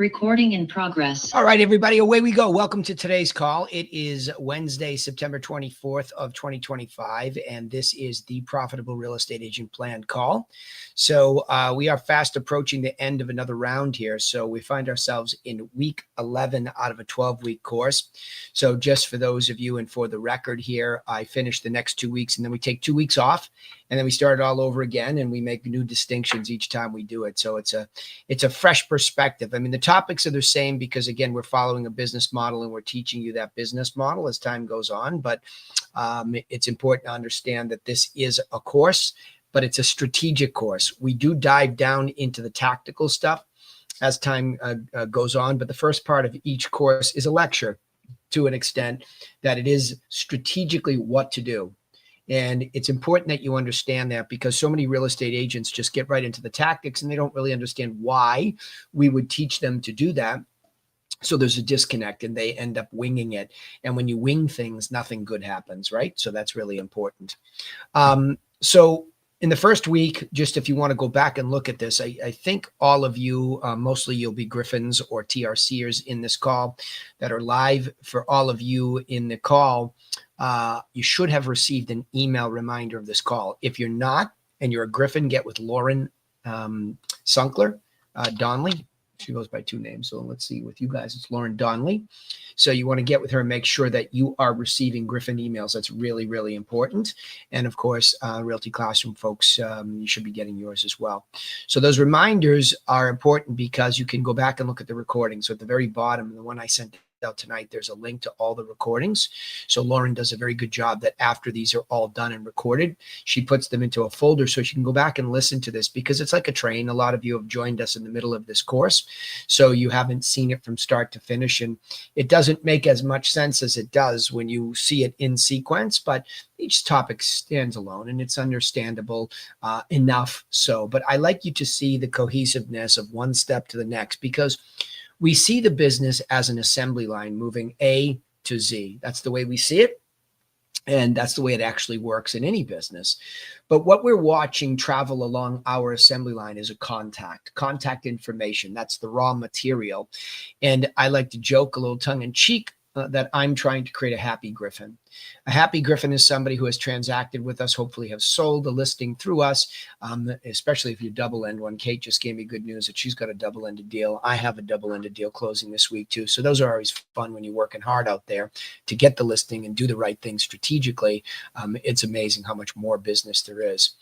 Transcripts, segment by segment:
Recording in progress. All right, everybody, away we go. Welcome to today's call. It is Wednesday, September 24th of 2025, and this is the Profitable Real Estate Agent Plan call. So we are fast approaching the end of another round here. So we find ourselves in week 11 out of a 12-week course. So just for those of you and for the record here, I finished the next 2 weeks, and then we take 2 weeks off, and then we start it all over again, and we make new distinctions each time we do it. So it's a fresh perspective. I mean, the topics are the same because, again, we're following a business model and we're teaching you that business model as time goes on. But it's important to understand that this is a course, but it's a strategic course. We do dive down into the tactical stuff as time goes on. But the first part of each course is a lecture to an extent that it is strategically what to do. And it's important that you understand that because so many real estate agents just get right into the tactics and they don't really understand why we would teach them to do that. So there's a disconnect and they end up winging it. And when you wing things, nothing good happens, right? So that's really important. So in the first week, just if you want to go back and look at this, I think all of you, mostly you'll be Griffins or TRCers in this call that are live. For all of you in the call, you should have received an email reminder of this call. If you're not, and you're a Griffin, get with Lauren Sunkler, Donley. She goes by two names. So let's see, with you guys, it's Lauren Donley. So you want to get with her and make sure that you are receiving Griffin emails. That's really, really important. And of course, Realty Classroom folks, you should be getting yours as well. So those reminders are important because you can go back and look at the recording. So at the very bottom, the one I sent out tonight, there's a link to all the recordings. So Lauren does a very good job that after these are all done and recorded, she puts them into a folder so she can go back and listen to this because it's like a train. A lot of you have joined us in the middle of this course, so you haven't seen it from start to finish, and it doesn't make as much sense as it does when you see it in sequence, but each topic stands alone and it's understandable enough. So, but I like you to see the cohesiveness of one step to the next because we see the business as an assembly line moving A to Z. That's the way we see it. And that's the way it actually works in any business. But what we're watching travel along our assembly line is a contact information. That's the raw material. And I like to joke a little tongue in cheek that I'm trying to create a happy Griffin. A happy Griffin is somebody who has transacted with us, hopefully have sold a listing through us, especially if you double-end one. Kate just gave me good news that she's got a double-ended deal. I have a double-ended deal closing this week too. So those are always fun when you're working hard out there to get the listing and do the right thing strategically. It's amazing how much more business there is.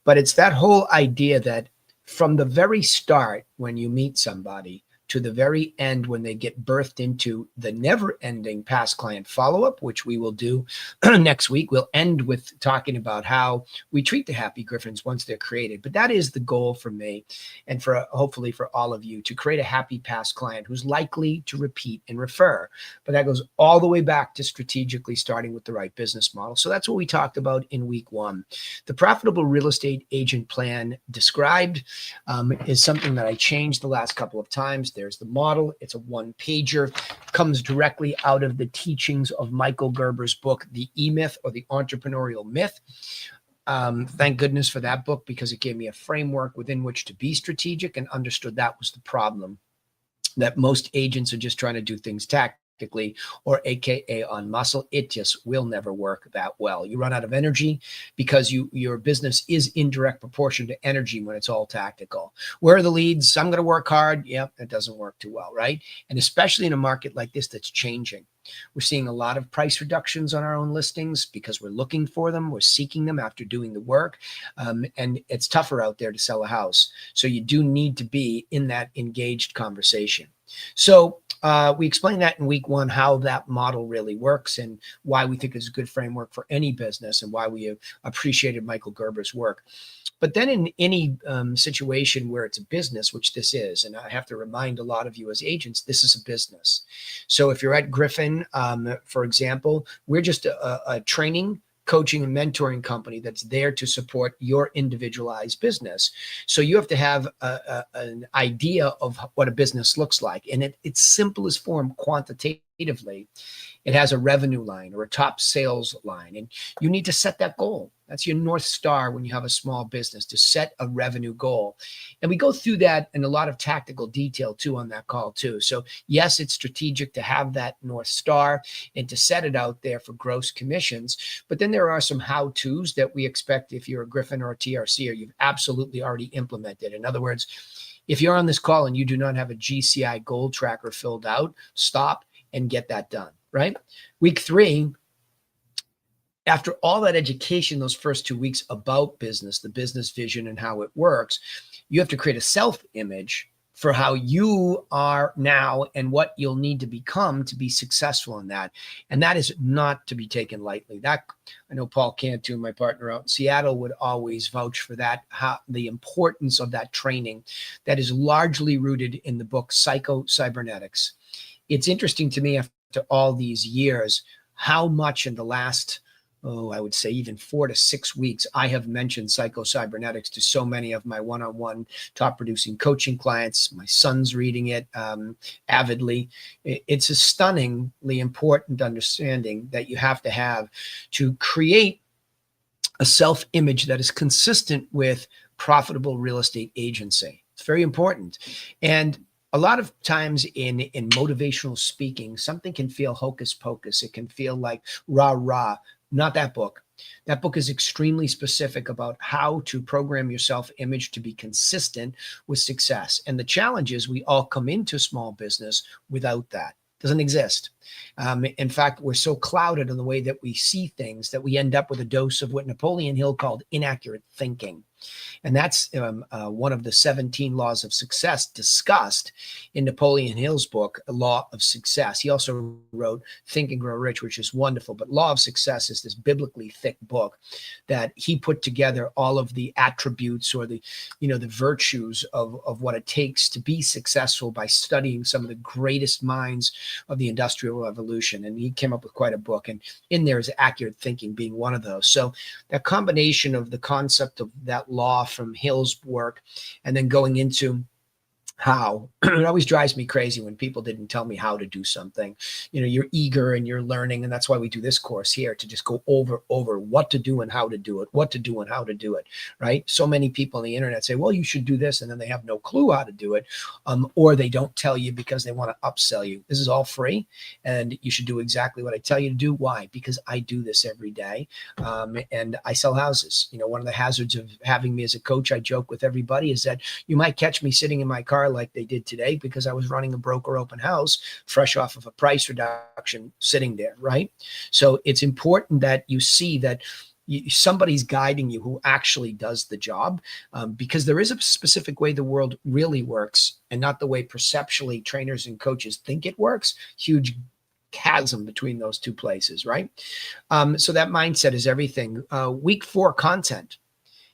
But it's that whole idea that from the very start, when you meet somebody, to the very end when they get birthed into the never-ending past client follow-up, which we will do next week. We'll end with talking about how we treat the happy Griffins once they're created. But that is the goal for me and for hopefully for all of you to create a happy past client who's likely to repeat and refer. But that goes all the way back to strategically starting with the right business model. So that's what we talked about in week one. The Profitable Real Estate Agent Plan described is something that I changed the last couple of times. There's the model. It's a one-pager. Comes directly out of the teachings of Michael Gerber's book, The E-Myth or the Entrepreneurial Myth. Thank goodness for that book because it gave me a framework within which to be strategic and understood that was the problem, that most agents are just trying to do things tactically or AKA on muscle. It just will never work that well. You run out of energy because your business is in direct proportion to energy when it's all tactical. Where are the leads? I'm going to work hard. Yep, it doesn't work too well, right? And especially in a market like this that's changing. We're seeing a lot of price reductions on our own listings because we're looking for them. We're seeking them after doing the work. And it's tougher out there to sell a house. So you do need to be in that engaged conversation. So we explained that in week one, how that model really works and why we think it's a good framework for any business and why we have appreciated Michael Gerber's work. But then in any situation where it's a business, which this is, and I have to remind a lot of you as agents, this is a business. So if you're at Griffin, for example, we're just a training, coaching, and mentoring company that's there to support your individualized business. So you have to have an idea of what a business looks like. And its simplest form, quantitatively, it has a revenue line or a top sales line. And you need to set that goal. That's your North Star when you have a small business, to set a revenue goal. And we go through that in a lot of tactical detail too on that call too. So yes, it's strategic to have that North Star and to set it out there for gross commissions. But then there are some how-tos that we expect if you're a Griffin or a TRC, or you've absolutely already implemented. In other words, if you're on this call and you do not have a GCI goal tracker filled out, stop and get that done, right? Week 3, after all that education, those first 2 weeks about business, the business vision and how it works, you have to create a self-image for how you are now and what you'll need to become to be successful in that. And that is not to be taken lightly. That, I know Paul Cantu, my partner out in Seattle, would always vouch for that, how the importance of that training that is largely rooted in the book Psycho-Cybernetics. It's interesting to me after all these years, how much in the last, I would say even 4 to 6 weeks, I have mentioned Psycho-Cybernetics to so many of my one-on-one top producing coaching clients. My son's reading it avidly. It's a stunningly important understanding that you have to create a self-image that is consistent with profitable real estate agency. It's very important. And a lot of times in motivational speaking, something can feel hocus pocus. It can feel like rah, rah. Not that book. That book is extremely specific about how to program your self-image to be consistent with success. And the challenge is we all come into small business without that. It doesn't exist. In fact, we're so clouded in the way that we see things that we end up with a dose of what Napoleon Hill called inaccurate thinking. And that's one of the 17 laws of success discussed in Napoleon Hill's book, A Law of Success. He also wrote Think and Grow Rich, which is wonderful. But Law of Success is this biblically thick book that he put together all of the attributes or the virtues of what it takes to be successful by studying some of the greatest minds of the Industrial Revolution. And he came up with quite a book. And in there is accurate thinking being one of those. So that combination of the concept of that law from Hill's work and then going into how it always drives me crazy when people didn't tell me how to do something. You're eager and you're learning, and that's why we do this course here, to just go over what to do and how to do it, what to do and how to do it, right? So many people on the internet say, well, you should do this, and then they have no clue how to do it, or they don't tell you because they want to upsell you. This is all free, and you should do exactly what I tell you to do. Why? Because I do this every day, and I sell houses. One of the hazards of having me as a coach, I joke with everybody, is that you might catch me sitting in my car like they did today because I was running a broker open house fresh off of a price reduction sitting there, right? So it's important that you see that somebody's guiding you who actually does the job, because there is a specific way the world really works and not the way perceptually trainers and coaches think it works. Huge chasm between those two places, right? So that mindset is everything. Week 4 content.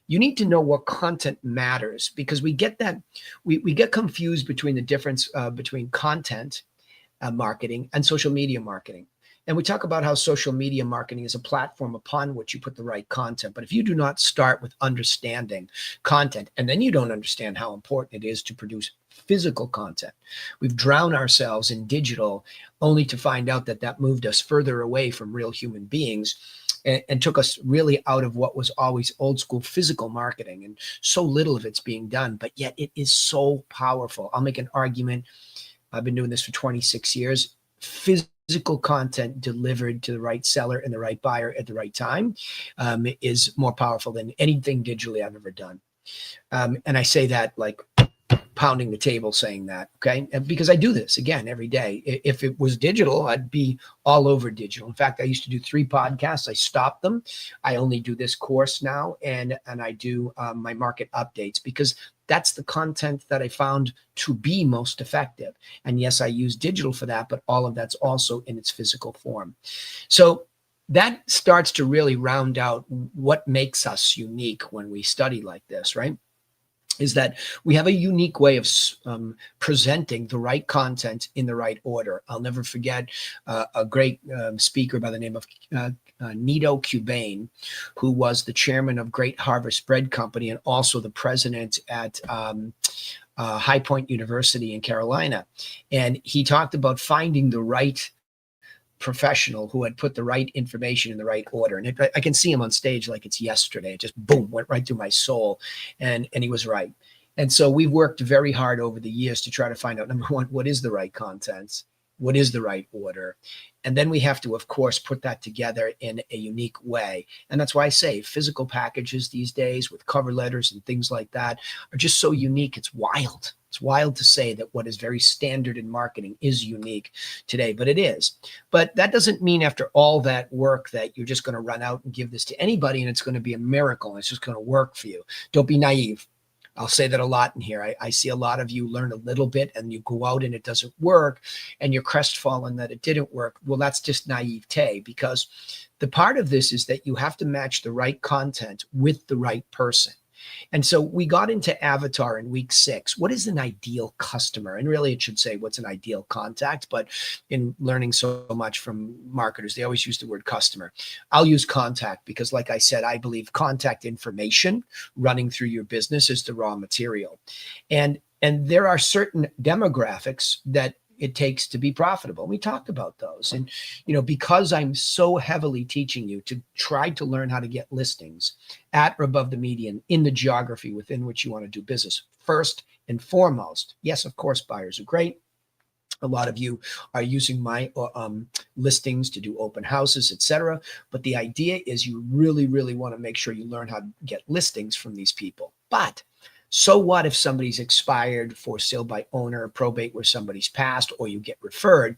You need to know what content matters, because we get that we get confused between the difference between content marketing and social media marketing. And we talk about how social media marketing is a platform upon which you put the right content. But if you do not start with understanding content, and then you don't understand how important it is to produce physical content, we've drowned ourselves in digital only to find out that moved us further away from real human beings and took us really out of what was always old school physical marketing. And so little of it's being done, but yet it is so powerful. I'll make an argument. I've been doing this for 26 years. Physical content delivered to the right seller and the right buyer at the right time is more powerful than anything digitally I've ever done. And I say that like pounding the table saying that, okay? And because I do this, again, every day. If it was digital, I'd be all over digital. In fact, I used to do 3 podcasts. I stopped them. I only do this course now, and I do my market updates, because that's the content that I found to be most effective. And yes, I use digital for that, but all of that's also in its physical form. So that starts to really round out what makes us unique when we study like this, right? Is that we have a unique way of presenting the right content in the right order. I'll never forget a great speaker by the name of Nito Cubain, who was the chairman of Great Harvest Bread Company and also the president at High Point University in Carolina. And he talked about finding the right professional who had put the right information in the right order. And I can see him on stage like it's yesterday. It just boom, went right through my soul. And he was right. And so we've worked very hard over the years to try to find out, number one, what is the right content? What is the right order? And then we have to, of course, put that together in a unique way. And that's why I say physical packages these days with cover letters and things like that are just so unique. It's wild. It's wild to say that what is very standard in marketing is unique today, but it is. But that doesn't mean after all that work that you're just going to run out and give this to anybody and it's going to be a miracle and it's just going to work for you. Don't be naive. I'll say that a lot in here. I see a lot of you learn a little bit and you go out and it doesn't work and you're crestfallen that it didn't work. Well, that's just naivete, because the part of this is that you have to match the right content with the right person. And so we got into Avatar in week 6. What is an ideal customer? And really it should say what's an ideal contact, but in learning so much from marketers, they always use the word customer. I'll use contact because, like I said, I believe contact information running through your business is the raw material. And there are certain demographics that it takes to be profitable. We talked about those. And, because I'm so heavily teaching you to try to learn how to get listings at or above the median in the geography within which you want to do business, first and foremost. Yes, of course, buyers are great. A lot of you are using my listings to do open houses, etc. But the idea is you really, really want to make sure you learn how to get listings from these people. But so what if somebody's expired, for sale by owner, probate where somebody's passed, or you get referred?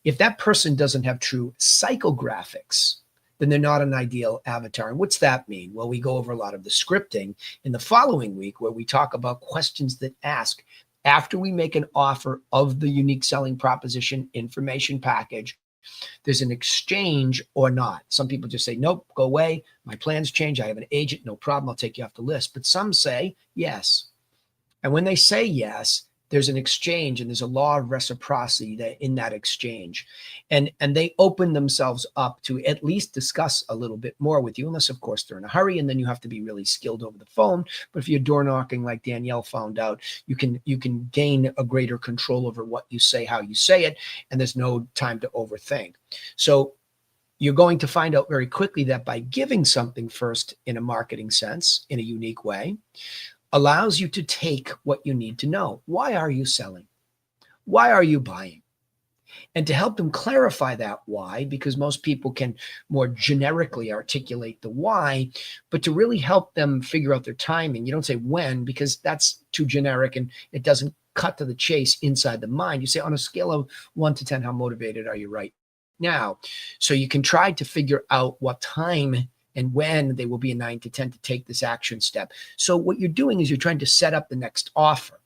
If that person doesn't have true psychographics, then they're not an ideal avatar. And what's that mean? Well, we go over a lot of the scripting in the following week where we talk about questions that ask after we make an offer of the unique selling proposition information package. There's an exchange or not. Some people just say, nope, go away. My plans change. I have an agent. No problem. I'll take you off the list. But some say yes. And when they say yes, there's an exchange and there's a law of reciprocity in that exchange. And they open themselves up to at least discuss a little bit more with you, unless, of course, they're in a hurry. And then you have to be really skilled over the phone. But if you're door knocking like Danielle found out, you can gain a greater control over what you say, how you say it, and there's no time to overthink. So you're going to find out very quickly that by giving something first in a marketing sense, in a unique way, allows you to take what you need to know. Why are you selling? Why are you buying? And to help them clarify that why, because most people can more generically articulate the why, but to really help them figure out their timing, you don't say when, because that's too generic and it doesn't cut to the chase inside the mind. You say on a scale of 1 to 10, how motivated are you right now? So you can try to figure out what time and when they will be a 9 to 10 to take this action step. So what you're doing is you're trying to set up the next offer.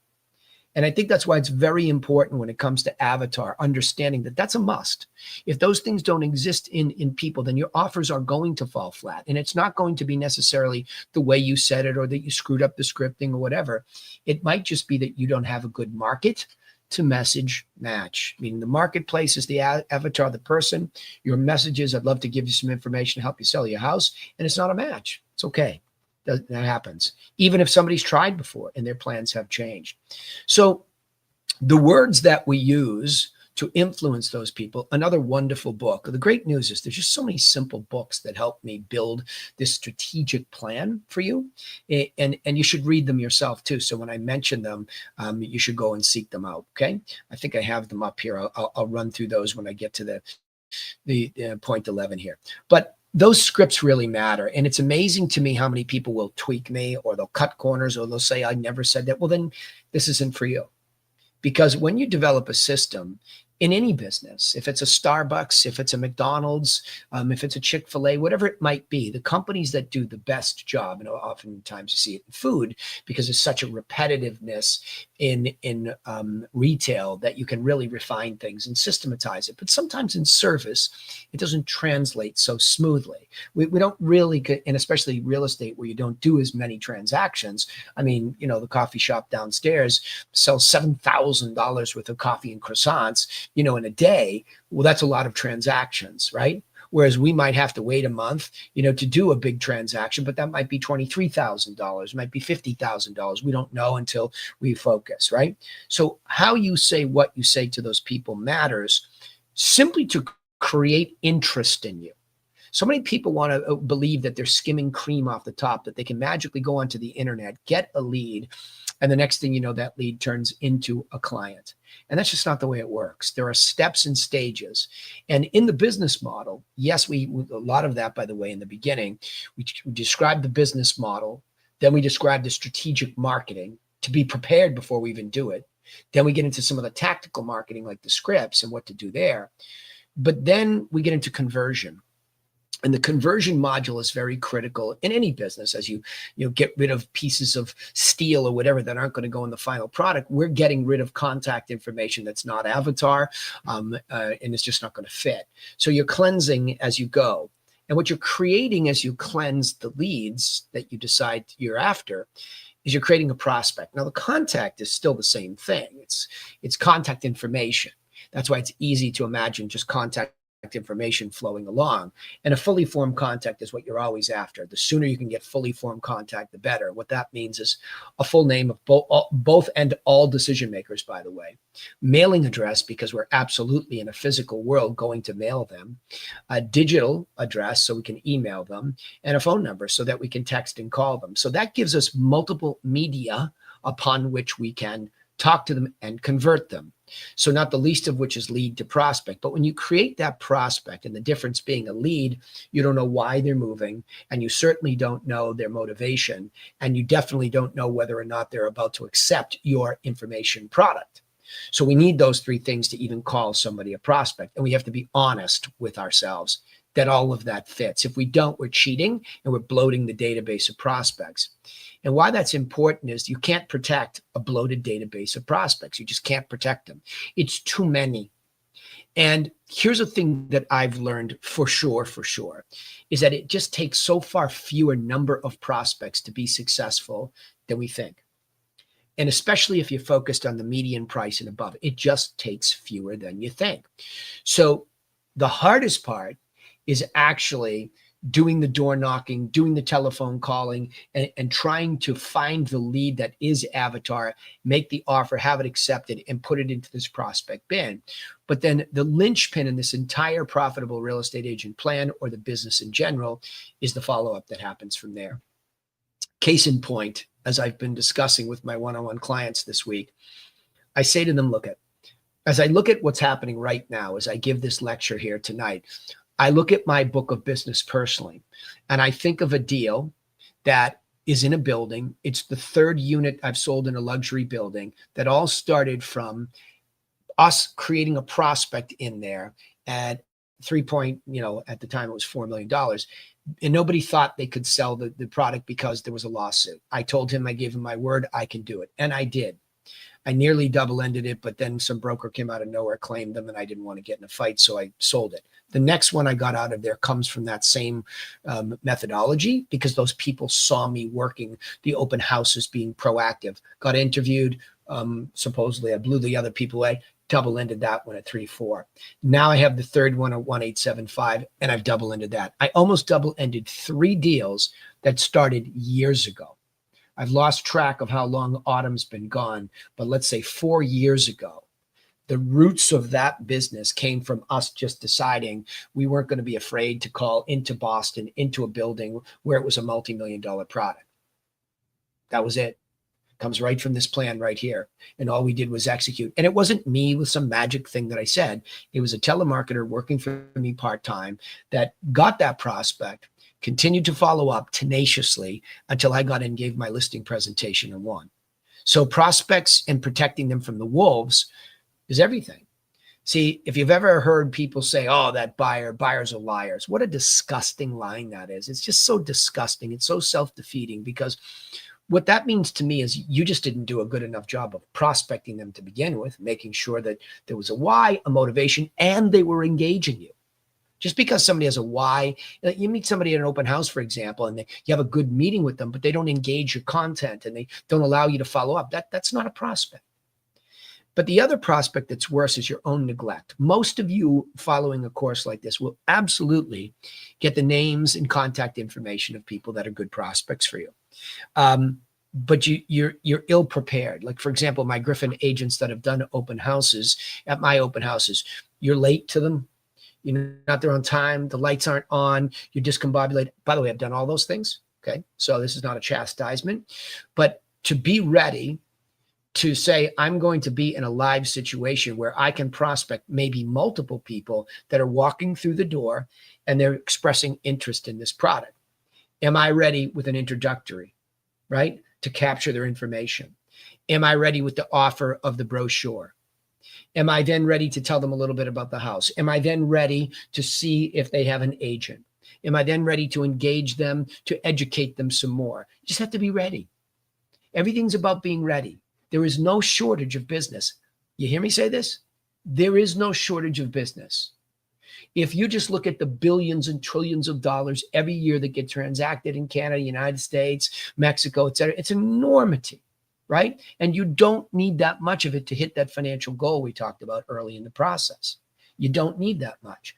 And I think that's why it's very important when it comes to Avatar, understanding that that's a must. If those things don't exist in people, then your offers are going to fall flat. And it's not going to be necessarily the way you said it or that you screwed up the scripting or whatever. It might just be that you don't have a good market to message match, meaning the marketplace is the avatar, the person. Your message is, I'd love to give you some information to help you sell your house. And it's not a match. It's okay. That happens. Even if somebody's tried before and their plans have changed. So the words that we use to influence those people, another wonderful book. The great news is there's just so many simple books that help me build this strategic plan for you. And you should read them yourself too. So when I mention them, you should go and seek them out. Okay. I think I have them up here. I'll run through those when I get to the point 11 here. But those scripts really matter. And it's amazing to me how many people will tweak me or they'll cut corners or they'll say, I never said that. Well, then this isn't for you. Because when you develop a system in any business, if it's a Starbucks, if it's a McDonald's, if it's a Chick-fil-A, whatever it might be, the companies that do the best job, and oftentimes you see it in food because there's such a repetitiveness in retail that you can really refine things and systematize it. But sometimes in service, it doesn't translate so smoothly. We don't really, and especially real estate where you don't do as many transactions. I mean, the coffee shop downstairs sells $7,000 worth of coffee and croissants, in a day. Well, that's a lot of transactions, right? Whereas we might have to wait a month, to do a big transaction, but that might be $23,000, might be $50,000. We don't know until we focus, right? So how you say what you say to those people matters. Simply to create interest in you. So many people want to believe that they're skimming cream off the top, that they can magically go onto the internet, get a lead, and the next thing you know, that lead turns into a client. And that's just not the way it works. There are steps and stages. And in the business model, yes, a lot of that, by the way, in the beginning, we described the business model, then we described the strategic marketing to be prepared before we even do it. Then we get into some of the tactical marketing, like the scripts and what to do there. But then we get into conversion. And the conversion module is very critical in any business. As you get rid of pieces of steel or whatever that aren't going to go in the final product, we're getting rid of contact information that's not avatar, and it's just not going to fit. So you're cleansing as you go. And what you're creating as you cleanse the leads that you decide you're after is you're creating a prospect. Now, the contact is still the same thing. It's contact information. That's why it's easy to imagine just contact information flowing along. And a fully formed contact is what you're always after. The sooner you can get fully formed contact, the better. What that means is a full name of both and all decision makers, by the way. Mailing address, because we're absolutely in a physical world going to mail them. A digital address, so we can email them. And a phone number, so that we can text and call them. So that gives us multiple media upon which we can talk to them and convert them. So not the least of which is lead to prospect. But when you create that prospect, and the difference being a lead, you don't know why they're moving, and you certainly don't know their motivation, and you definitely don't know whether or not they're about to accept your information product. So we need those three things to even call somebody a prospect. And we have to be honest with ourselves that all of that fits. If we don't, we're cheating and we're bloating the database of prospects. And why that's important is you can't protect a bloated database of prospects. You just can't protect them. It's too many. And here's a thing that I've learned for sure, is that it just takes so far fewer number of prospects to be successful than we think. And especially if you're focused on the median price and above, it just takes fewer than you think. So the hardest part is actually doing the door knocking, doing the telephone calling, and trying to find the lead that is avatar, make the offer, have it accepted, and put it into this prospect bin. But then the linchpin in this entire profitable real estate agent plan, or the business in general, is the follow-up that happens from there. Case in point, as I've been discussing with my one-on-one clients this week, I say to them, as I look at what's happening right now, as I give this lecture here tonight, I look at my book of business personally, and I think of a deal that is in a building. It's the third unit I've sold in a luxury building that all started from us creating a prospect in there at at the time it was $4 million. And nobody thought they could sell the product because there was a lawsuit. I told him, I gave him my word, I can do it. And I did. I nearly double-ended it, but then some broker came out of nowhere, claimed them, and I didn't want to get in a fight, so I sold it. The next one I got out of there comes from that same methodology, because those people saw me working the open houses, being proactive, got interviewed. Supposedly I blew the other people away, double-ended that one at 3.4. Now I have the third one at 1.875, and I've double-ended that. I almost double-ended 3 deals that started years ago. I've lost track of how long Autumn's been gone, but let's say 4 years ago, the roots of that business came from us just deciding we weren't going to be afraid to call into Boston, into a building where it was a multi-million-dollar product. That was it. Comes right from this plan right here. And all we did was execute. And it wasn't me with some magic thing that I said. It was a telemarketer working for me part-time that got that prospect, continued to follow up tenaciously until I got in, gave my listing presentation, and won. So prospects and protecting them from the wolves is everything. See, if you've ever heard people say, oh, that buyers are liars, what a disgusting line that is. It's just so disgusting. It's so self-defeating, because what that means to me is you just didn't do a good enough job of prospecting them to begin with, making sure that there was a why, a motivation, and they were engaging you. Just because somebody has a why, you meet somebody at an open house, for example, and you have a good meeting with them, but they don't engage your content and they don't allow you to follow up. That's not a prospect. But the other prospect that's worse is your own neglect. Most of you following a course like this will absolutely get the names and contact information of people that are good prospects for you. But you're ill prepared. Like, for example, my Griffin agents that have done open houses, at my open houses, you're late to them. You're not there on time. The lights aren't on. You're discombobulated. By the way, I've done all those things. Okay. So this is not a chastisement, but to be ready to say, I'm going to be in a live situation where I can prospect maybe multiple people that are walking through the door and they're expressing interest in this product. Am I ready with an introductory, right? To capture their information? Am I ready with the offer of the brochure? Am I then ready to tell them a little bit about the house? Am I then ready to see if they have an agent? Am I then ready to engage them, to educate them some more? You just have to be ready. Everything's about being ready. There is no shortage of business. You hear me say this? There is no shortage of business. If you just look at the billions and trillions of dollars every year that get transacted in Canada, United States, Mexico, et cetera, it's an enormity, right? And you don't need that much of it to hit that financial goal we talked about early in the process. You don't need that much.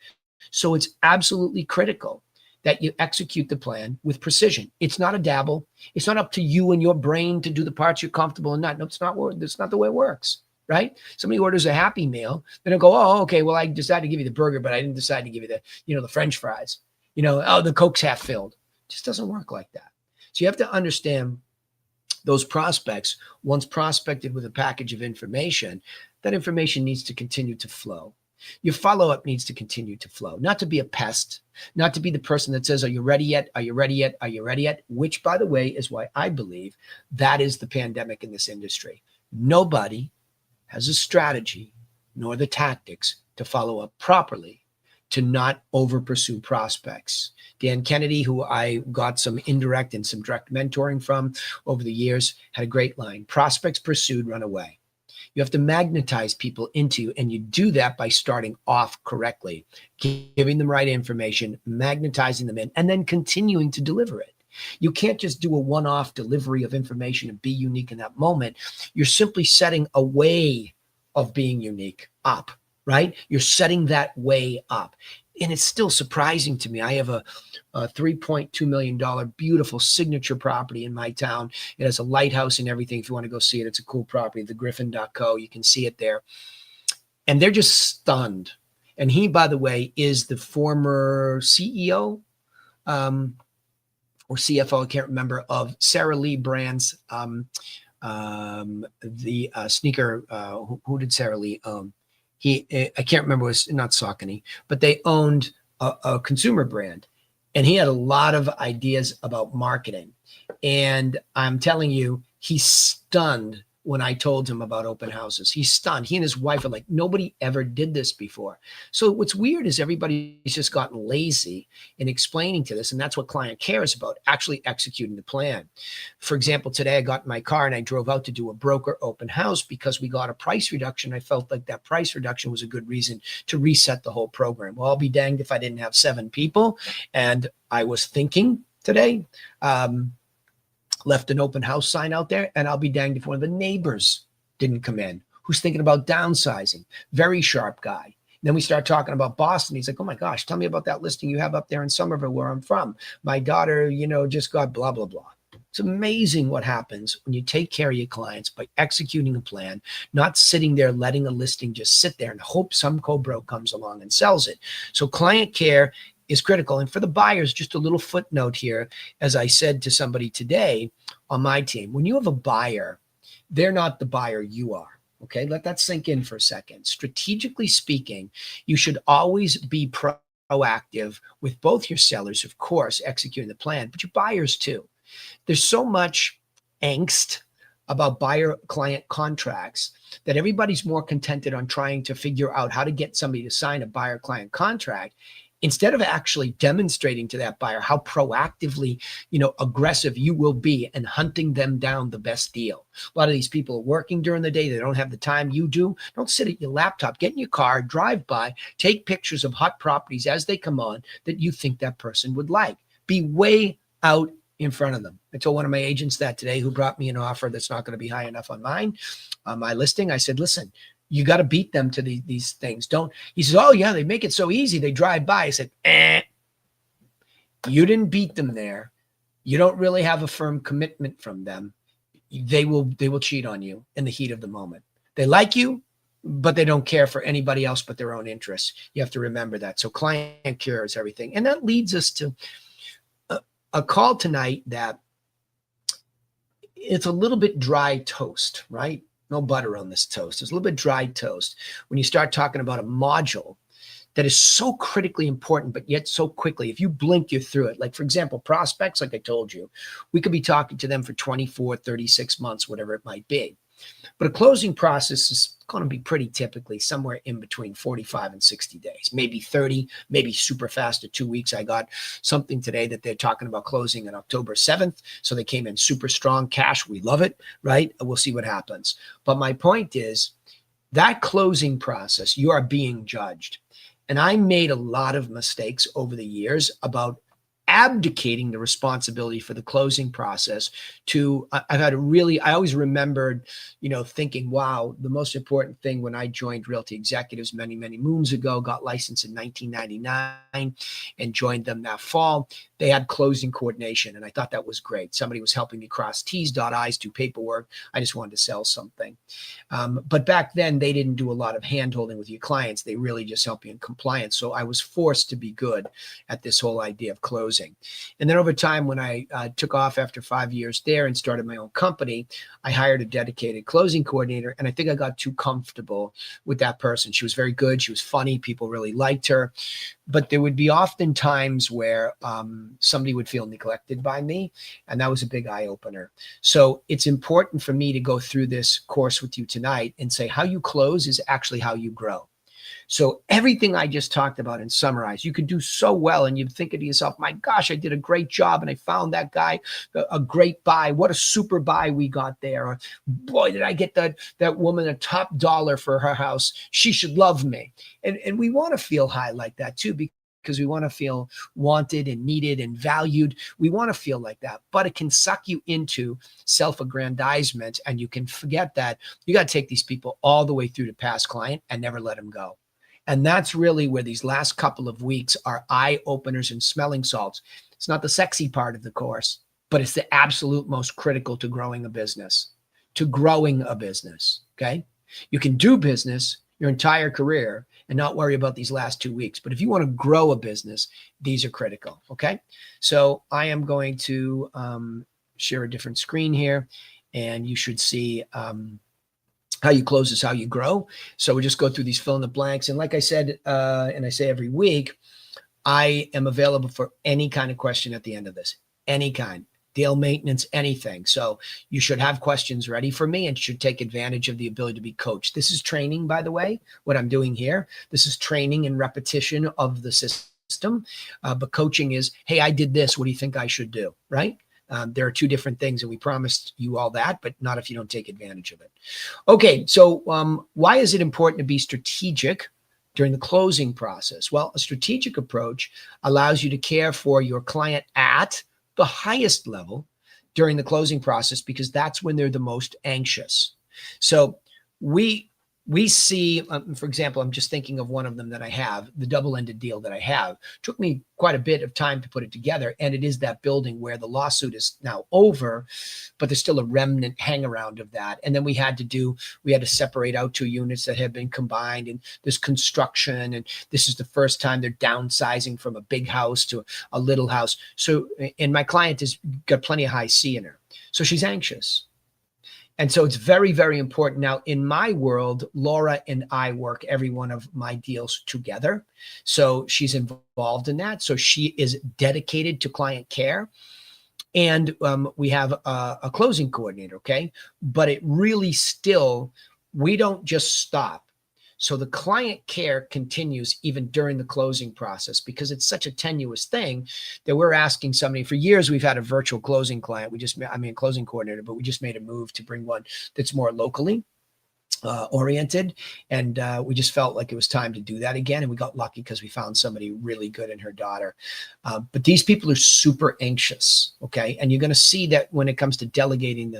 So it's absolutely critical that you execute the plan with precision. It's not a dabble. It's not up to you and your brain to do the parts you're comfortable in. Not. No, it's not. That's not the way it works, right? Somebody orders a Happy Meal, then they'll go, oh, okay, well, I decided to give you the burger, but I didn't decide to give you the French fries. The Coke's half filled. It just doesn't work like that. So you have to understand those prospects, once prospected with a package of information, that information needs to continue to flow. Your follow-up needs to continue to flow, not to be a pest, not to be the person that says, are you ready yet? Are you ready yet? Are you ready yet? Which, by the way, is why I believe that is the pandemic in this industry. Nobody has a strategy nor the tactics to follow up properly, to not over pursue prospects. Dan Kennedy, who I got some indirect and some direct mentoring from over the years, had a great line: prospects pursued, run away. You have to magnetize people into you, and you do that by starting off correctly, giving them right information, magnetizing them in, and then continuing to deliver it. You can't just do a one-off delivery of information and be unique in that moment. You're simply setting a way of being unique up, right? You're setting that way up. And it's still surprising to me. I have a $3.2 million beautiful signature property in my town. It has a lighthouse and everything. If you want to go see it, it's a cool property, thegriffin.co. You can see it there. And they're just stunned. And he, by the way, is the former CEO or CFO, I can't remember, of Sara Lee Brands, the sneaker. Who did Sara Lee own? I can't remember, it was not Saucony, but they owned a consumer brand, and he had a lot of ideas about marketing. And I'm telling you, he's stunned when I told him about open houses. He's stunned. He and his wife are like, nobody ever did this before. So what's weird is everybody's just gotten lazy in explaining to this. And that's what client cares about, actually executing the plan. For example, today I got in my car and I drove out to do a broker open house because we got a price reduction. I felt like that price reduction was a good reason to reset the whole program. Well, I'll be danged if I didn't have 7 people. And I was thinking today, left an open house sign out there, and I'll be danged if one of the neighbors didn't come in, who's thinking about downsizing. Very sharp guy. Then we start talking about Boston. He's like, oh my gosh, tell me about that listing you have up there in Somerville where I'm from. My daughter, just got blah, blah, blah. It's amazing what happens when you take care of your clients by executing a plan, not sitting there letting a listing just sit there and hope some co-bro comes along and sells it. So client care is critical. And for the buyers, just a little footnote here, as I said to somebody today on my team, when you have a buyer, they're not the buyer, you are. Okay, let that sink in for a second. Strategically speaking, you should always be proactive with both your sellers, of course, executing the plan, but your buyers too. There's so much angst about buyer-client contracts that everybody's more contented on trying to figure out how to get somebody to sign a buyer-client contract instead of actually demonstrating to that buyer how proactively, aggressive you will be and hunting them down the best deal. A lot of these people are working during the day. They don't have the time you do. Don't sit at your laptop, get in your car, drive by, take pictures of hot properties as they come on that you think that person would like. Be way out in front of them. I told one of my agents that today, who brought me an offer that's not going to be high enough on my listing. I said, listen, you got to beat them to these things. He says, oh yeah, they make it so easy. They drive by. I said, you didn't beat them there. You don't really have a firm commitment from them. They will cheat on you in the heat of the moment. They like you, but they don't care for anybody else but their own interests. You have to remember that. So client care is everything. And that leads us to a call tonight that it's a little bit dry toast, right? No butter on this toast. It's a little bit dry toast when you start talking about a module that is so critically important, but yet so quickly. If you blink, you're through it. Like, for example, prospects, like I told you, we could be talking to them for 24, 36 months, whatever it might be. But a closing process is going to be pretty typically somewhere in between 45 and 60 days, maybe 30, maybe super fast at 2 weeks. I got something today that they're talking about closing on October 7th. So they came in super strong cash. We love it, right? We'll see what happens. But my point is that closing process, you are being judged. And I made a lot of mistakes over the years about abdicating the responsibility for the closing process to, I've had a really, I always remembered, thinking, wow, the most important thing when I joined Realty Executives many, many moons ago, got licensed in 1999 and joined them that fall, they had closing coordination. And I thought that was great. Somebody was helping me cross T's, dot I's, do paperwork. I just wanted to sell something. But back then they didn't do a lot of hand-holding with your clients. They really just help you in compliance. So I was forced to be good at this whole idea of closing. And then over time, when I took off after 5 years there and started my own company, I hired a dedicated closing coordinator. And I think I got too comfortable with that person. She was very good. She was funny. People really liked her. But there would be often times where somebody would feel neglected by me. And that was a big eye opener. So it's important for me to go through this course with you tonight and say how you close is actually how you grow. So everything I just talked about and summarized, you could do so well. And you'd think to yourself, my gosh, I did a great job. And I found that guy a great buy. What a super buy we got there. Or boy, did I get that woman a top dollar for her house. She should love me. And we want to feel high like that too, because we want to feel wanted and needed and valued. We want to feel like that, but it can suck you into self-aggrandizement. And you can forget that you got to take these people all the way through to past client and never let them go. And that's really where these last couple of weeks are eye openers and smelling salts. It's not the sexy part of the course, but it's the absolute most critical to growing a business, okay? You can do business your entire career and not worry about these last 2 weeks. But if you want to grow a business, these are critical, okay? So I am going to share a different screen here, and you should see how you close is how you grow. So we just go through these fill in the blanks. And like I said, and I say every week, I am available for any kind of question at the end of this, any kind, deal maintenance, anything. So you should have questions ready for me and should take advantage of the ability to be coached. This is training, by the way, what I'm doing here. This is training and repetition of the system. But coaching is, hey, I did this. What do you think I should do? Right? There are two different things, and we promised you all that, but not if you don't take advantage of it. Okay, so why is it important to be strategic during the closing process? Well, a strategic approach allows you to care for your client at the highest level during the closing process, because that's when they're the most anxious. So we see, for example, I'm just thinking of one of them that I have, the double-ended deal that I have. Took me quite a bit of time to put it together, and it is that building where the lawsuit is now over, but there's still a remnant hang around of that. And then we had to separate out 2 units that had been combined, and there's construction, and this is the first time they're downsizing from a big house to a little house. So, and my client has got plenty of high C in her, so she's anxious. And so it's very, very important. Now, in my world, Laura and I work every one of my deals together. So she's involved in that. So she is dedicated to client care. And we have a closing coordinator, okay? But it really still, we don't just stop. So the client care continues even during the closing process, because it's such a tenuous thing that we're asking somebody. For years, we've had a virtual closing client. Closing coordinator, but we just made a move to bring one that's more locally oriented. And we just felt like it was time to do that again. And we got lucky because we found somebody really good in her daughter. But these people are super anxious, okay? And you're going to see that when it comes to delegating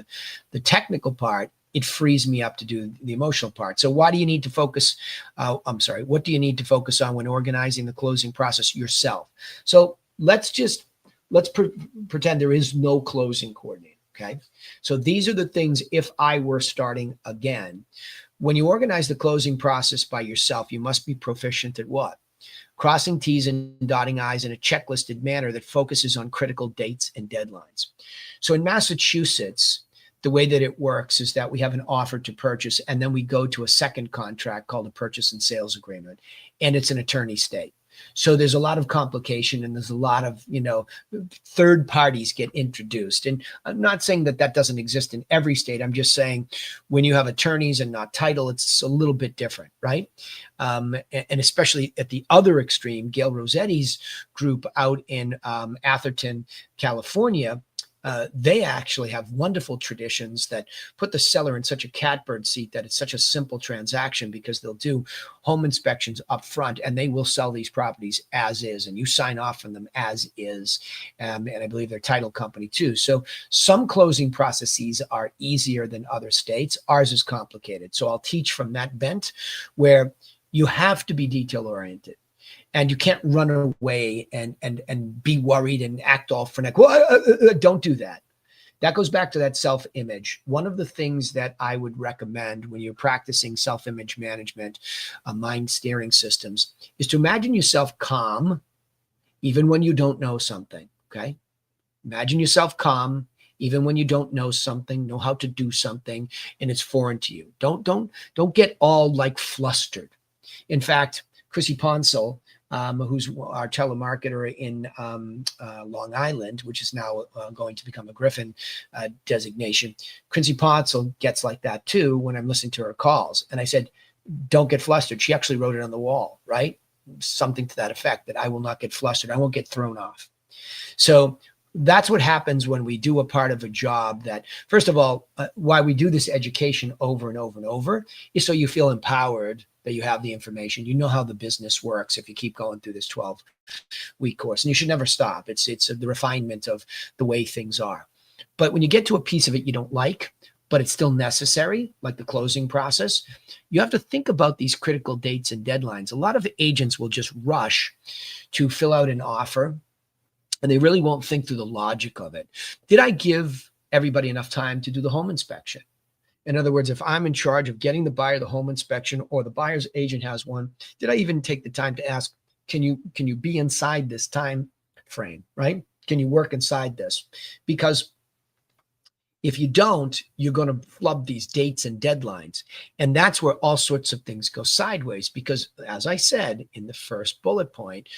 the technical part, it frees me up to do the emotional part. So what do you need to focus on when organizing the closing process? Yourself. So let's pretend there is no closing coordinator. Okay. So these are the things, if I were starting again, When you organize the closing process by yourself, you must be proficient at what? Crossing T's and dotting I's in a checklisted manner that focuses on critical dates and deadlines. So in Massachusetts, the way that it works is that we have an offer to purchase, and then we go to a second contract called a purchase and sales agreement, and it's an attorney state. So there's a lot of complication, and there's a lot of, third parties get introduced. And I'm not saying that that doesn't exist in every state. I'm just saying when you have attorneys and not title, it's a little bit different, right? And especially at the other extreme, Gail Rossetti's group out in Atherton, California, they actually have wonderful traditions that put the seller in such a catbird seat that it's such a simple transaction, because they'll do home inspections up front and they will sell these properties as is, and you sign off on them as is. And I believe they're title company too. So some closing processes are easier than other states. Ours is complicated. So I'll teach from that bent, where you have to be detail oriented. And you can't run away and be worried and act all frenetic. Well, don't do that. That goes back to that self-image. One of the things that I would recommend when you're practicing self-image management, mind steering systems, is to imagine yourself calm, even when you don't know something. Okay, imagine yourself calm, even when you don't know something, know how to do something, and it's foreign to you. Don't get all like flustered. In fact, Chrissy Ponsel, who's our telemarketer in Long Island, which is now going to become a Griffin designation. Chrissy Ponsel gets like that too when I'm listening to her calls. And I said, don't get flustered. She actually wrote it on the wall, right? Something to that effect, that I will not get flustered. I won't get thrown off. So that's what happens when we do a part of a job that, first of all, why we do this education over and over and over is so you feel empowered, that you have the information, you know how the business works if you keep going through this 12-week course. And you should never stop. It's the refinement of the way things are. But when you get to a piece of it you don't like, but it's still necessary, like the closing process, you have to think about these critical dates and deadlines. A lot of agents will just rush to fill out an offer, and they really won't think through the logic of it. Did I give everybody enough time to do the home inspection? In other words, if I'm in charge of getting the buyer the home inspection, or the buyer's agent has one, did I even take the time to ask, can you be inside this time frame, right? Can you work inside this? Because if you don't, you're going to flub these dates and deadlines. And that's where all sorts of things go sideways, because as I said in the first bullet point,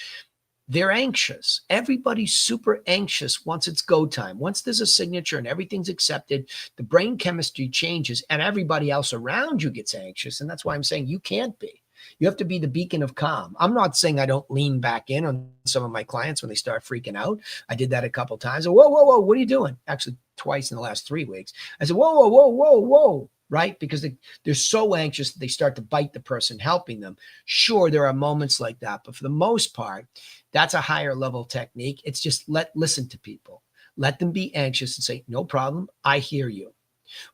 they're anxious. Everybody's super anxious once it's go time. Once there's a signature and everything's accepted, the brain chemistry changes and everybody else around you gets anxious. And that's why I'm saying you can't be. You have to be the beacon of calm. I'm not saying I don't lean back in on some of my clients when they start freaking out. I did that a couple of times. Whoa, whoa, whoa, what are you doing? Actually, twice in the last 3 weeks. I said, whoa, whoa, whoa, whoa, whoa. Right? Because they're so anxious that they start to bite the person helping them. Sure, there are moments like that, but for the most part, that's a higher level technique. It's just listen to people. Let them be anxious and say, no problem, I hear you.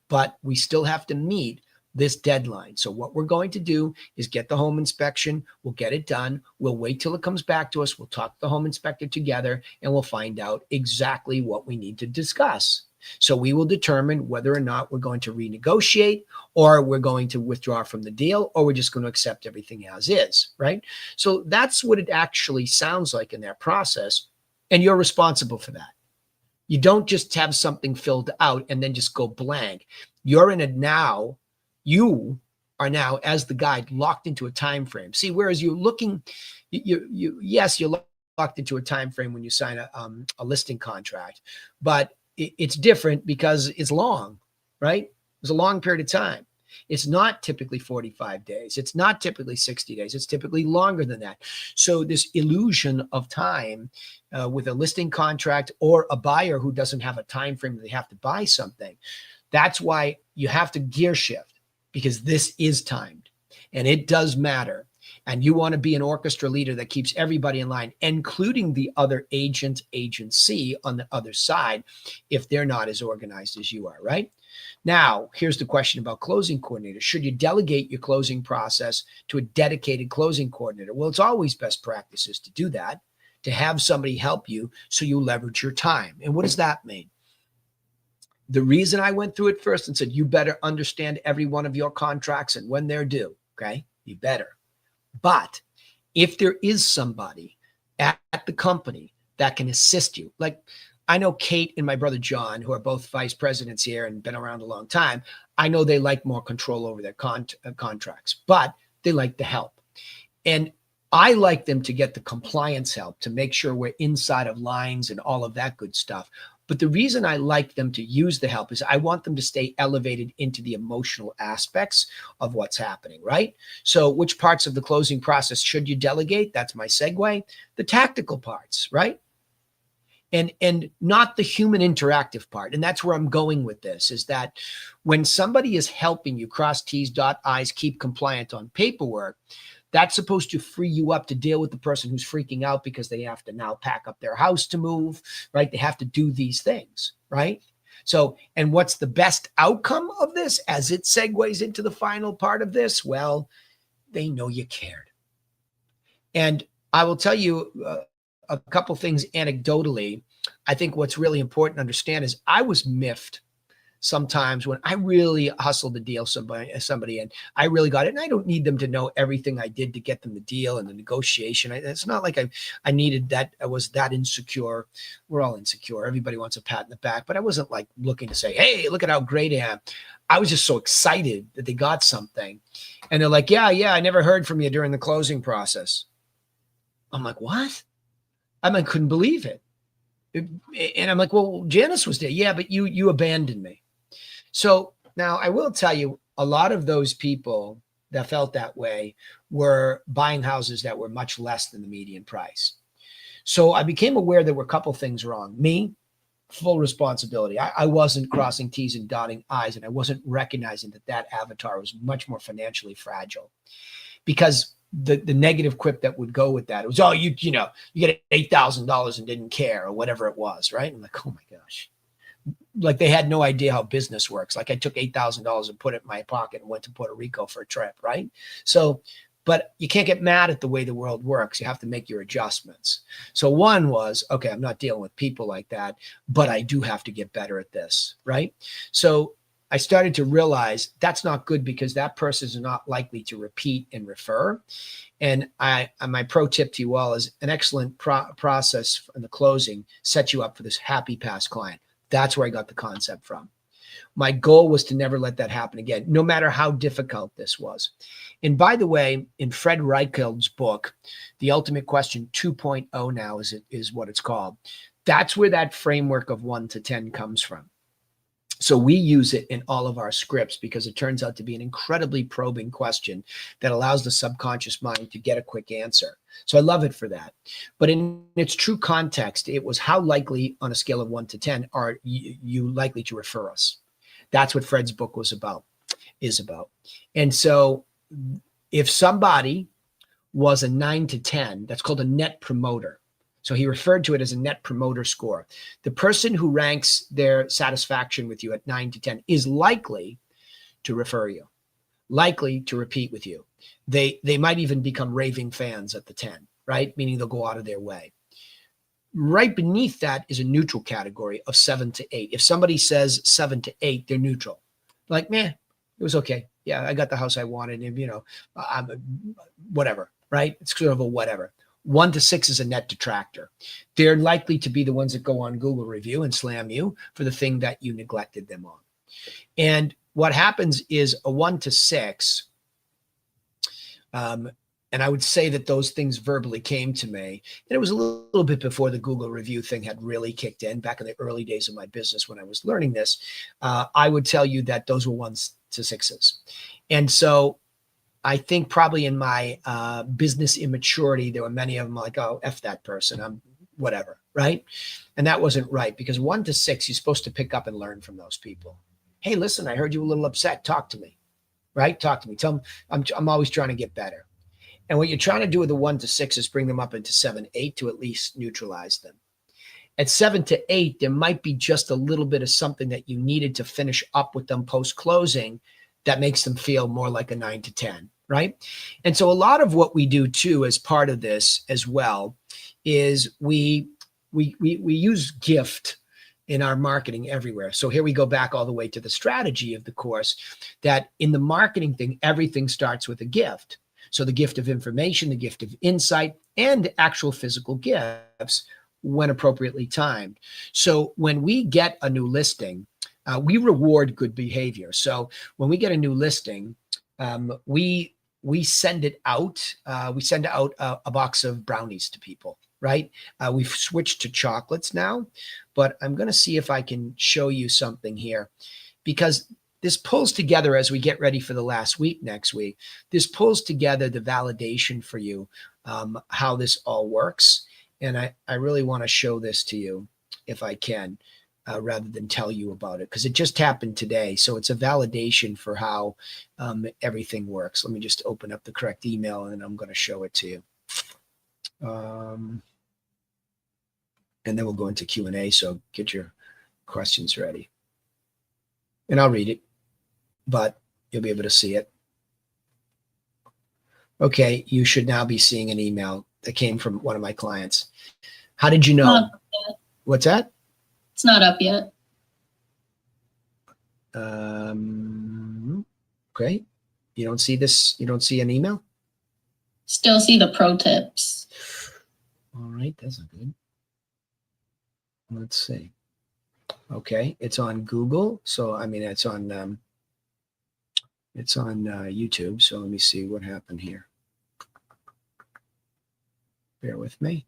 But we still have to meet this deadline. So what we're going to do is get the home inspection. We'll get it done. We'll wait till it comes back to us. We'll talk to the home inspector together, and we'll find out exactly what we need to discuss. So we will determine whether or not we're going to renegotiate, or we're going to withdraw from the deal, or we're just going to accept everything as is, right? So that's what it actually sounds like in that process. And you're responsible for that. You don't just have something filled out and then just go blank. You're in it now. You are now, as the guide, locked into a time frame. See, whereas you're looking, yes, you're locked into a time frame when you sign a listing contract, but it's different because it's long, right? It's a long period of time. It's not typically 45 days. It's not typically 60 days. It's typically longer than that. So this illusion of time with a listing contract or a buyer who doesn't have a time frame that they have to buy something, that's why you have to gear shift, because this is timed and it does matter. And you want to be an orchestra leader that keeps everybody in line, including the other agency on the other side, if they're not as organized as you are, right? Now, here's the question about closing coordinator. Should you delegate your closing process to a dedicated closing coordinator? Well, it's always best practices to do that, to have somebody help you so you leverage your time. And what does that mean? The reason I went through it first and said, you better understand every one of your contracts and when they're due. Okay. You better. But if there is somebody at the company that can assist you, like I know Kate and my brother John, who are both vice presidents here and been around a long time, I know they like more control over their contracts, but they like the help. And I like them to get the compliance help to make sure we're inside of lines and all of that good stuff. But the reason I like them to use the help is I want them to stay elevated into the emotional aspects of what's happening, right? So which parts of the closing process should you delegate? That's my segue. The tactical parts, right? And not the human interactive part. And that's where I'm going with this, is that when somebody is helping you cross T's, dot I's, keep compliant on paperwork, that's supposed to free you up to deal with the person who's freaking out because they have to now pack up their house to move, right? They have to do these things, right? So, and what's the best outcome of this as it segues into the final part of this? Well, they know you cared. And I will tell you a couple things anecdotally. I think what's really important to understand is I was miffed sometimes when I really hustled to deal somebody and I really got it. And I don't need them to know everything I did to get them the deal and the negotiation. It's not like I needed that. I was that insecure. We're all insecure. Everybody wants a pat in the back, but I wasn't like looking to say, hey, look at how great I am. I was just so excited that they got something. And they're like, yeah, I never heard from you during the closing process. I'm like, what? I couldn't believe it. And I'm like, well, Janice was there. Yeah, but you abandoned me. So now I will tell you, a lot of those people that felt that way were buying houses that were much less than the median price. So I became aware there were a couple things wrong. Me, full responsibility. I wasn't crossing T's and dotting I's, and I wasn't recognizing that avatar was much more financially fragile, because the negative quip that would go with that, it was, oh, you get $8,000 and didn't care, or whatever it was, right? I'm like, oh my gosh. Like they had no idea how business works. Like I took $8,000 and put it in my pocket and went to Puerto Rico for a trip, right? So, but you can't get mad at the way the world works. You have to make your adjustments. So one was, okay, I'm not dealing with people like that, but I do have to get better at this, right? So I started to realize that's not good, because that person is not likely to repeat and refer. And my pro tip to you all is an excellent process in the closing sets you up for this happy past client. That's where I got the concept from. My goal was to never let that happen again, no matter how difficult this was. And by the way, in Fred Reichheld's book, The Ultimate Question 2.0 now is what it's called. That's where that framework of 1 to 10 comes from. So we use it in all of our scripts because it turns out to be an incredibly probing question that allows the subconscious mind to get a quick answer. So I love it for that. But in its true context, it was how likely on a scale of 1 to 10 are you likely to refer us? That's what Fred's book is about. And so if somebody was a 9 to 10, that's called a net promoter. So he referred to it as a net promoter score. The person who ranks their satisfaction with you at 9 to 10 is likely to refer you, likely to repeat with you. They might even become raving fans at the 10, right? Meaning they'll go out of their way. Right beneath that is a neutral category of 7 to 8. If somebody says 7 to 8, they're neutral. Like, it was okay. Yeah, I got the house I wanted, and I'm whatever, right? It's sort of a whatever. 1 to 6 is a net detractor. They're likely to be the ones that go on Google review and slam you for the thing that you neglected them on. And what happens is a 1 to 6, and I would say that those things verbally came to me. And it was a little bit before the Google review thing had really kicked in, back in the early days of my business when I was learning this. I would tell you that those were 1s to 6s. And so I think probably in my business immaturity, there were many of them like, oh, F that person, I'm whatever, right? And that wasn't right, because 1 to 6, you're supposed to pick up and learn from those people. Hey, listen, I heard you a little upset. Talk to me, right? Talk to me. Tell them I'm always trying to get better. And what you're trying to do with the 1 to 6 is bring them up into 7, 8 to at least neutralize them. At 7 to 8, there might be just a little bit of something that you needed to finish up with them post-closing that makes them feel more like a 9 to 10, right? And so a lot of what we do too, as part of this as well, is we use gift in our marketing everywhere. So here we go back all the way to the strategy of the course, that in the marketing thing, everything starts with a gift. So the gift of information, the gift of insight, and actual physical gifts when appropriately timed. So when we get a new listing, we reward good behavior. So when we get a new listing, we send it out. We send out a box of brownies to people, right? We've switched to chocolates now, but I'm going to see if I can show you something here, because this pulls together as we get ready for the last week next week. This pulls together the validation for you, how this all works. And I really want to show this to you if I can, rather than tell you about it, because it just happened today. So it's a validation for how everything works. Let me just open up the correct email and then I'm going to show it to you. And then we'll go into Q&A. So get your questions ready. And I'll read it, but you'll be able to see it. Okay, you should now be seeing an email that came from one of my clients. How did you know? What's that? It's not up yet. Okay. You don't see this? You don't see an email? Still see the pro tips. All right, that's good. Let's see. Okay, it's on Google. So, I mean, it's on YouTube. So let me see what happened here. Bear with me.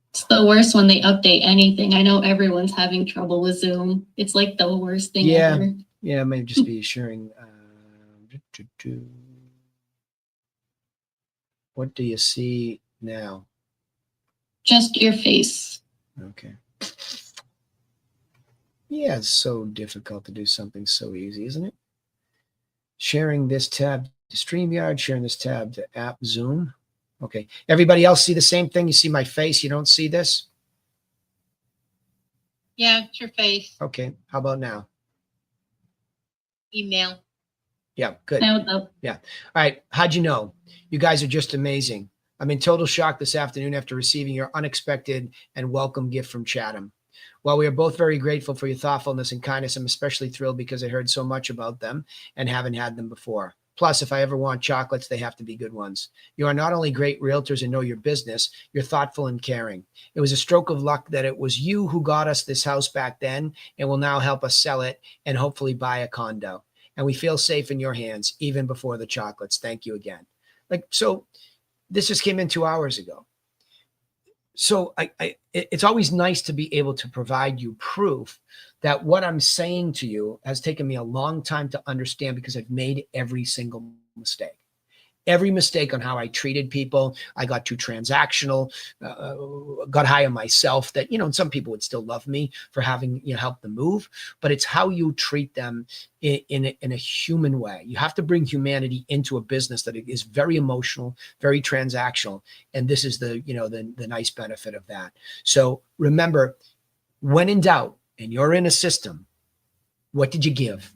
It's the worst when they update anything. I know everyone's having trouble with Zoom. It's like the worst thing ever. Yeah, it may just be sharing. What do you see now? Just your face. Okay. Yeah, it's so difficult to do something so easy, isn't it? Sharing this tab to StreamYard, sharing this tab to App Zoom. Okay. Everybody else see the same thing? You see my face? You don't see this? Yeah, it's your face. Okay. How about now? Email. Yeah, good. Now it's up. Yeah. All right. How'd you know? You guys are just amazing. I'm in total shock this afternoon after receiving your unexpected and welcome gift from Chatham. While we are both very grateful for your thoughtfulness and kindness, I'm especially thrilled because I heard so much about them and haven't had them before. Plus, if I ever want chocolates, they have to be good ones. You are not only great realtors and know your business, you're thoughtful and caring. It was a stroke of luck that it was you who got us this house back then and will now help us sell it and hopefully buy a condo. And we feel safe in your hands, even before the chocolates. Thank you again. So this just came in 2 hours ago. So it's always nice to be able to provide you proof that what I'm saying to you has taken me a long time to understand, because I've made every single mistake. Every mistake on how I treated people. I got too transactional, got high on myself that, and some people would still love me for having, helped them move, but it's how you treat them in a human way. You have to bring humanity into a business that is very emotional, very transactional. And this is the nice benefit of that. So remember, when in doubt and you're in a system, what did you give?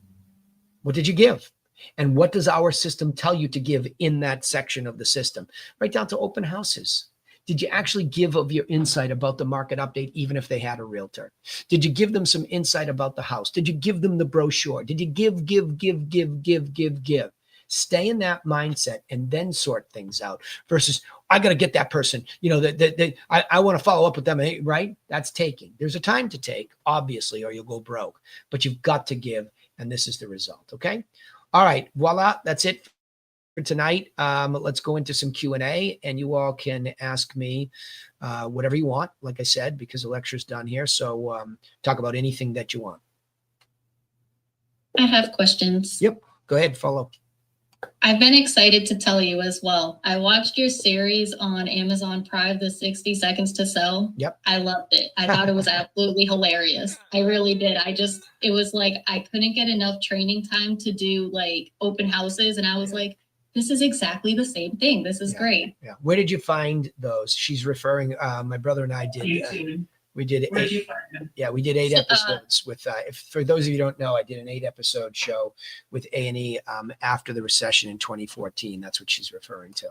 What did you give? And what does our system tell you to give in that section of the system? Right down to open houses. Did you actually give of your insight about the market update, even if they had a realtor? Did you give them some insight about the house? Did you give them the brochure? Did you give? Stay in that mindset and then sort things out versus, I got to get that person, I want to follow up with them, right? That's taking. There's a time to take, obviously, or you'll go broke, but you've got to give. And this is the result. Okay. All right, voila, that's it for tonight. Let's go into some Q&A, and you all can ask me whatever you want, like I said, because the lecture's done here. So talk about anything that you want. I have questions. Yep, go ahead, follow. I've been excited to tell you as well. I watched your series on Amazon Prime, the 60 Seconds to Sell. Yep. I loved it. I thought it was absolutely hilarious. I really did. It was like, I couldn't get enough training time to do like open houses. And I was like, this is exactly the same thing. This is great. Yeah. Where did you find those? She's referring, my brother and I did. We did we did 8 episodes with, for those of you who don't know, I did an 8-episode show with A&E after the recession in 2014. That's what she's referring to.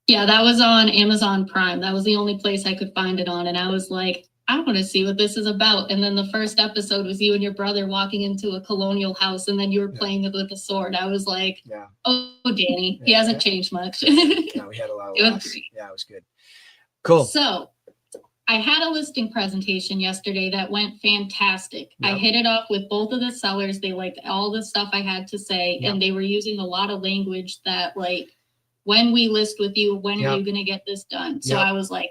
Yeah, that was on Amazon Prime. That was the only place I could find it on. And I was like, I want to see what this is about. And then the first episode was you and your brother walking into a colonial house, and then you were playing it with a sword. I was like, oh, Danny, he hasn't changed much. No, we had a lot of laughs. Yeah, it was good. Cool. So I had a listing presentation yesterday that went fantastic. I hit it off with both of the sellers. They liked all the stuff I had to say, and they were using a lot of language that, like, when we list with you, when are you going to get this done? So I was like,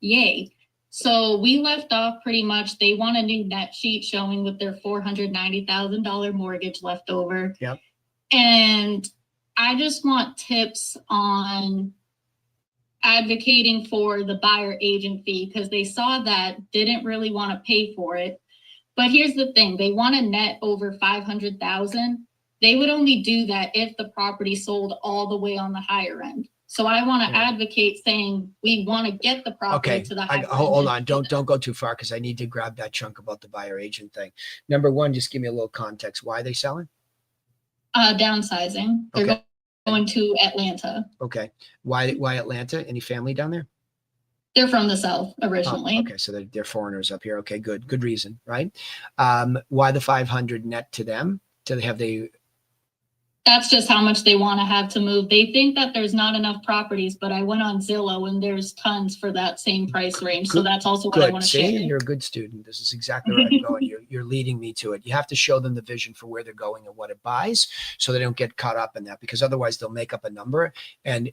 yay. So we left off pretty much, they want a new net sheet showing with their $490,000 mortgage left over. And I just want tips on advocating for the buyer agent fee, because they saw that, didn't really want to pay for it. But here's the thing, they want a net over 500,000. They would only do that if the property sold all the way on the higher end. So I want to advocate saying we want to get the property to the higher end. Hold on, don't go too far, because I need to grab that chunk about the buyer agent thing. Number one, just give me a little context. Why are they selling? Downsizing. They're going to Atlanta. Okay. Why Atlanta? Any family down there? They're from the South originally. Okay, so they're foreigners up here. Okay, good reason, right? Why the 500 net to them? That's just how much they want to have to move. They think that there's not enough properties, but I went on Zillow and there's tons for that same price range. So that's also what I want to share. You're a good student. This is exactly where I'm going. You're leading me to it. You have to show them the vision for where they're going and what it buys, so they don't get caught up in that, because otherwise they'll make up a number. And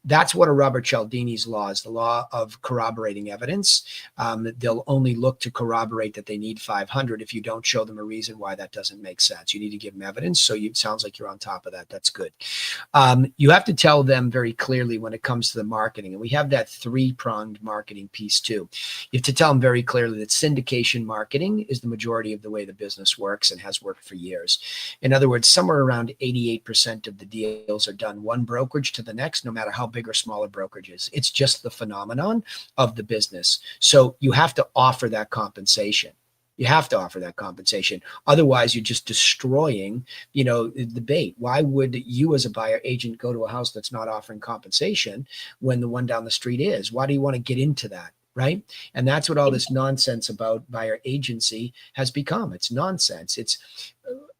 that's what a Robert Cialdini's law is, the law of corroborating evidence. They'll only look to corroborate that they need 500 if you don't show them a reason why that doesn't make sense. You need to give them evidence. So it sounds like you're on top of that. That's good. You have to tell them very clearly when it comes to the marketing, and we have that 3-pronged marketing piece too. You have to tell them very clearly that syndication marketing is the majority of the way the business works and has worked for years. In other words, somewhere around 88% of the deals are done one brokerage to the next, no matter how big or small a brokerage is. It's just the phenomenon of the business. So you have to offer that compensation. You have to offer that compensation. Otherwise, you're just destroying, the bait. Why would you as a buyer agent go to a house that's not offering compensation when the one down the street is? Why do you want to get into that? Right. And that's what all this nonsense about buyer agency has become. It's nonsense. It's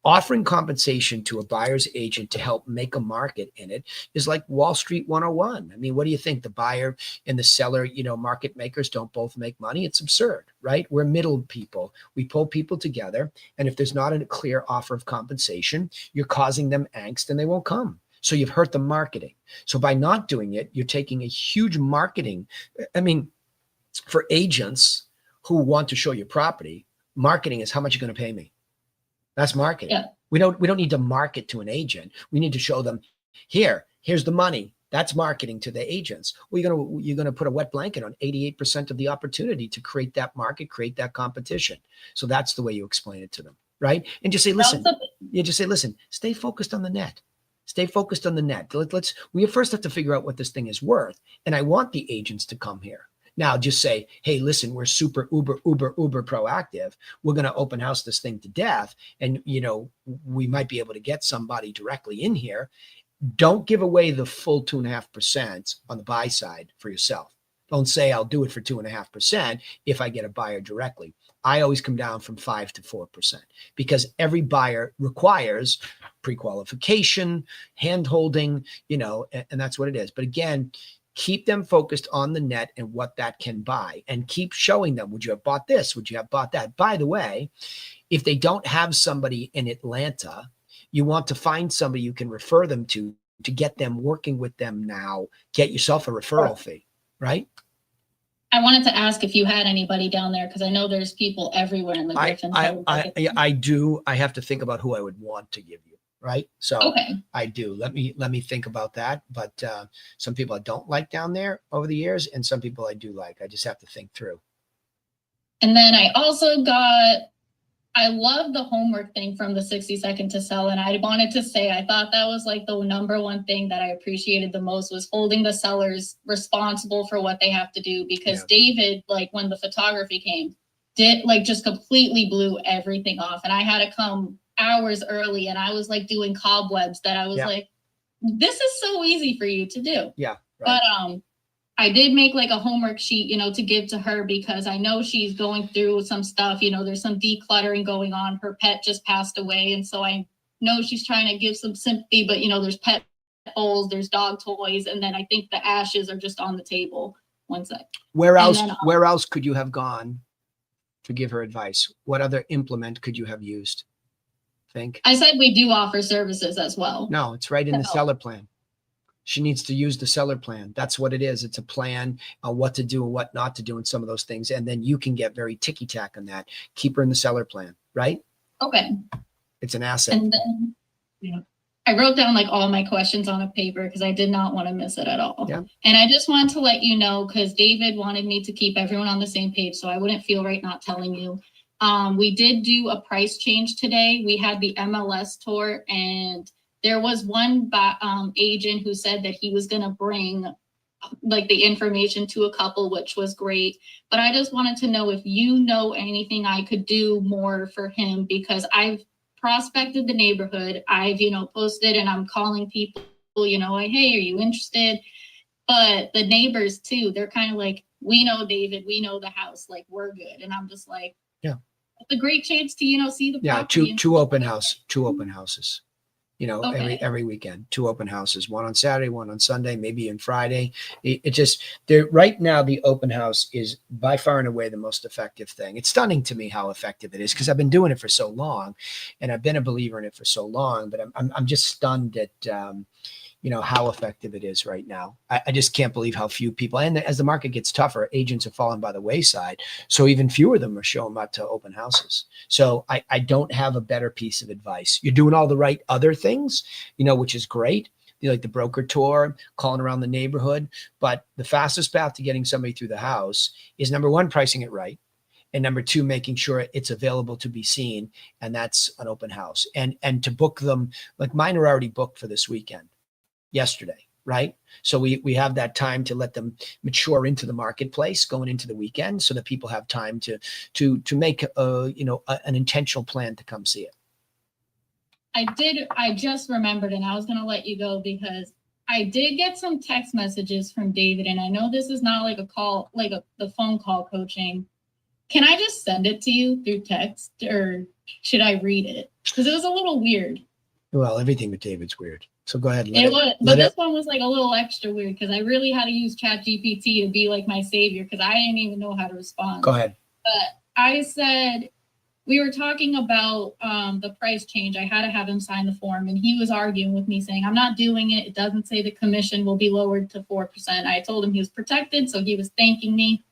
offering compensation to a buyer's agent to help make a market in it is like Wall Street 101. I mean, what do you think? The buyer and the seller, market makers don't both make money? It's absurd, right? We're middle people. We pull people together. And if there's not a clear offer of compensation, you're causing them angst and they won't come. So you've hurt the marketing. So by not doing it, you're taking a huge marketing. I mean, for agents who want to show you property, marketing is how much you're going to pay me. That's marketing. Yeah. We don't need to market to an agent. We need to show them, here's the money. That's marketing to the agents. Well, you're gonna put a wet blanket on 88% of the opportunity to create that market, create that competition. So that's the way you explain it to them, right? And just say, listen, stay focused on the net. Stay focused on the net. We first have to figure out what this thing is worth. And I want the agents to come here. Now just say, hey, listen, we're super uber proactive. We're going to open house this thing to death. And, we might be able to get somebody directly in here. Don't give away the full 2.5% on the buy side for yourself. Don't say I'll do it for 2.5% if I get a buyer directly. I always come down from 5 to 4% because every buyer requires pre-qualification, hand-holding, and that's what it is. But again, keep them focused on the net and what that can buy, and keep showing them, would you have bought this? Would you have bought that? By the way, if they don't have somebody in Atlanta, you want to find somebody you can refer them to get them working with them now. Get yourself a referral fee, right? I wanted to ask if you had anybody down there, because I know there's people everywhere in the Griffin. I do. I have to think about who I would want to give you. Right. So okay. I do. Let me think about that. But some people I don't like down there over the years, and some people I do like. I just have to think through. And then I love the homework thing from the 60 Second to Sell. And I wanted to say, I thought that was like the number one thing that I appreciated the most, was holding the sellers responsible for what they have to do. Because David, like when the photography came, just completely blew everything off. And I had to come hours early, and I was like doing cobwebs that I was like, this is so easy for you to do. Yeah. But I did make like a homework sheet, to give to her because I know she's going through some stuff, there's some decluttering going on. Her pet just passed away. And so I know she's trying to give some sympathy, but there's pet bowls, there's dog toys. And then I think the ashes are just on the table. One sec. Where else could you have gone to give her advice? What other implement could you have used? Think. I said we do offer services as well. No, it's right in the seller plan. She needs to use the seller plan. That's what it is. It's a plan on what to do and what not to do in some of those things. And then you can get very ticky-tack on that. Keep her in the seller plan, right? Okay. It's an asset. And then I wrote down like all my questions on a paper because I did not want to miss it at all. Yeah. And I just wanted to let you know, because David wanted me to keep everyone on the same page, so I wouldn't feel right not telling you. We did do a price change today. We had the MLS tour, and there was one agent who said that he was going to bring like the information to a couple, which was great. But I just wanted to know if you know anything I could do more for him, because I've prospected the neighborhood. I've, posted and I'm calling people, like, hey, are you interested? But the neighbors too, they're kind of like, we know David, we know the house, like we're good. And I'm just like, yeah, it's a great chance to, see the property. Yeah, two open houses. Okay. Every weekend, 2 open houses, one on Saturday, one on Sunday, maybe in Friday. It just, there right now, the open house is by far and away the most effective thing. It's stunning to me how effective it is, because I've been doing it for so long and I've been a believer in it for so long, but I'm just stunned at, how effective it is right now. I just can't believe how few people, and as the market gets tougher, agents are falling by the wayside. So even fewer of them are showing up to open houses. So I don't have a better piece of advice. You're doing all the right other things, which is great. Like the broker tour, calling around the neighborhood. But the fastest path to getting somebody through the house is, number one, pricing it right. And number two, making sure it's available to be seen. And that's an open house. And to book them, like mine are already booked for this weekend. Yesterday, right? So we have that time to let them mature into the marketplace going into the weekend, so that people have time to make an intentional plan to come see it. I just remembered, and I was going to let you go because I did get some text messages from David, and I know this is not like a call, like the phone call coaching. Can I just send it to you through text, or should I read it? Because it was a little weird. Well, everything with David's weird. So go ahead. This one was like a little extra weird, because I really had to use ChatGPT to be like my savior, because I didn't even know how to respond. Go ahead. But I said, we were talking about the price change. I had to have him sign the form, and he was arguing with me saying, I'm not doing it. It doesn't say the commission will be lowered to 4%. I told him he was protected, so he was thanking me.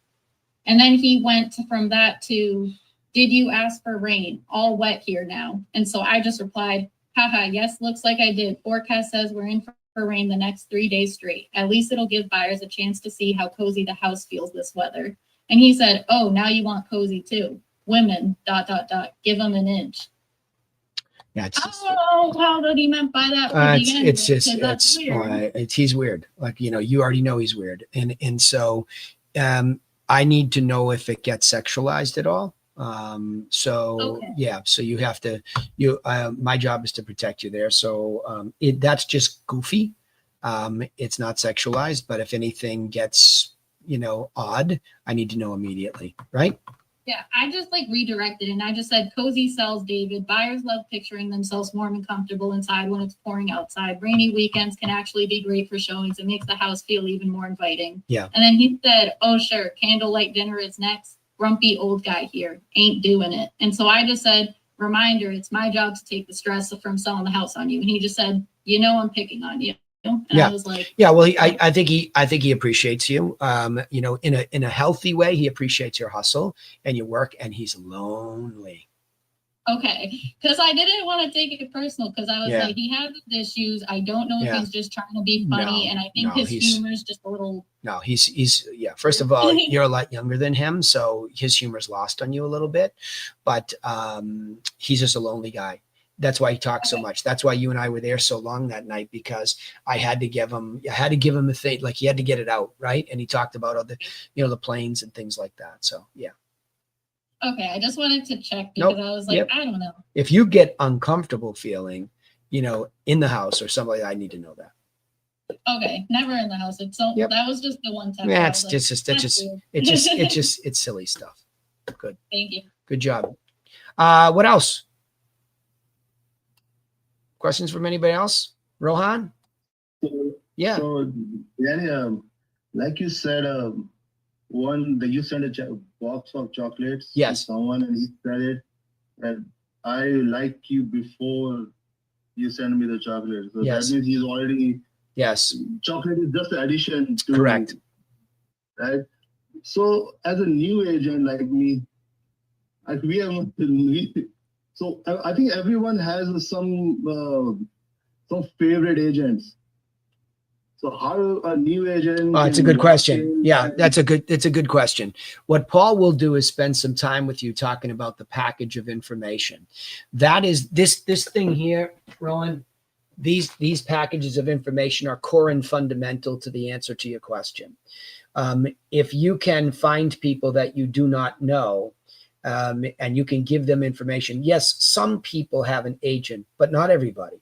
And then he went from that to, did you ask for rain? All wet here now. And so I just replied, haha, yes, looks like I did. Forecast says we're in for rain the next 3 days straight. At least it'll give buyers a chance to see how cozy the house feels this weather. And he said, oh, now you want cozy too. Women, ... give them an inch. Yeah, I don't know how that he meant by that. He's weird. Like, you already know he's weird. And so I need to know if it gets sexualized at all. Okay. Yeah, so you have to, my job is to protect you there. So, that's just goofy. It's not sexualized, but if anything gets, odd, I need to know immediately. Right. Yeah. I just redirected, and I just said, cozy sells, David. Buyers love picturing themselves warm and comfortable inside when it's pouring outside. Rainy weekends can actually be great for showings. It makes the house feel even more inviting. Yeah. And then he said, oh, sure. Candlelight dinner is next. Grumpy old guy here, ain't doing it. And so I just said, reminder, it's my job to take the stress from selling the house on you. And he just said, I'm picking on you. And yeah. I was like, yeah, well, I think he appreciates you. In a healthy way, he appreciates your hustle and your work, and he's lonely. Okay, because I didn't want to take it personal, because I was like, he has issues. I don't know if he's just trying to be funny, and I think his humor is just a little. No, he's First of all, you're a lot younger than him, so his humor is lost on you a little bit, but he's just a lonely guy. That's why he talks so much. That's why you and I were there so long that night, because I had to give him the thing, like he had to get it out, right? And he talked about all the, the planes and things like that. So yeah. Okay, I just wanted to check, because I was like, I don't know. If you get uncomfortable feeling, in the house or something, I need to know that. Okay, never in the house. It's so Yep. that was just the one time. Yeah, I it's was like, just, "That's weird." it's silly stuff. Good. Thank you. Good job. What else? Questions from anybody else? Rohan? So, Yeah. so Danny, like you said, you sent a box of chocolates Yes. to someone, and he said it that I like you before you send me the chocolate. So Yes. that means he's already Yes. chocolate is just an addition to Correct. right. So as a new agent like me, like so I think everyone has some favorite agents. So how a new agent? Oh, it's a can good walk question. in Yeah, and- it's a good question. What Paul will do is spend some time with you talking about the package of information. That is this thing here, Rowan. These packages of information are core and fundamental to the answer to your question. If you can find people that you do not know, and you can give them information. Yes, some people have an agent, but not everybody.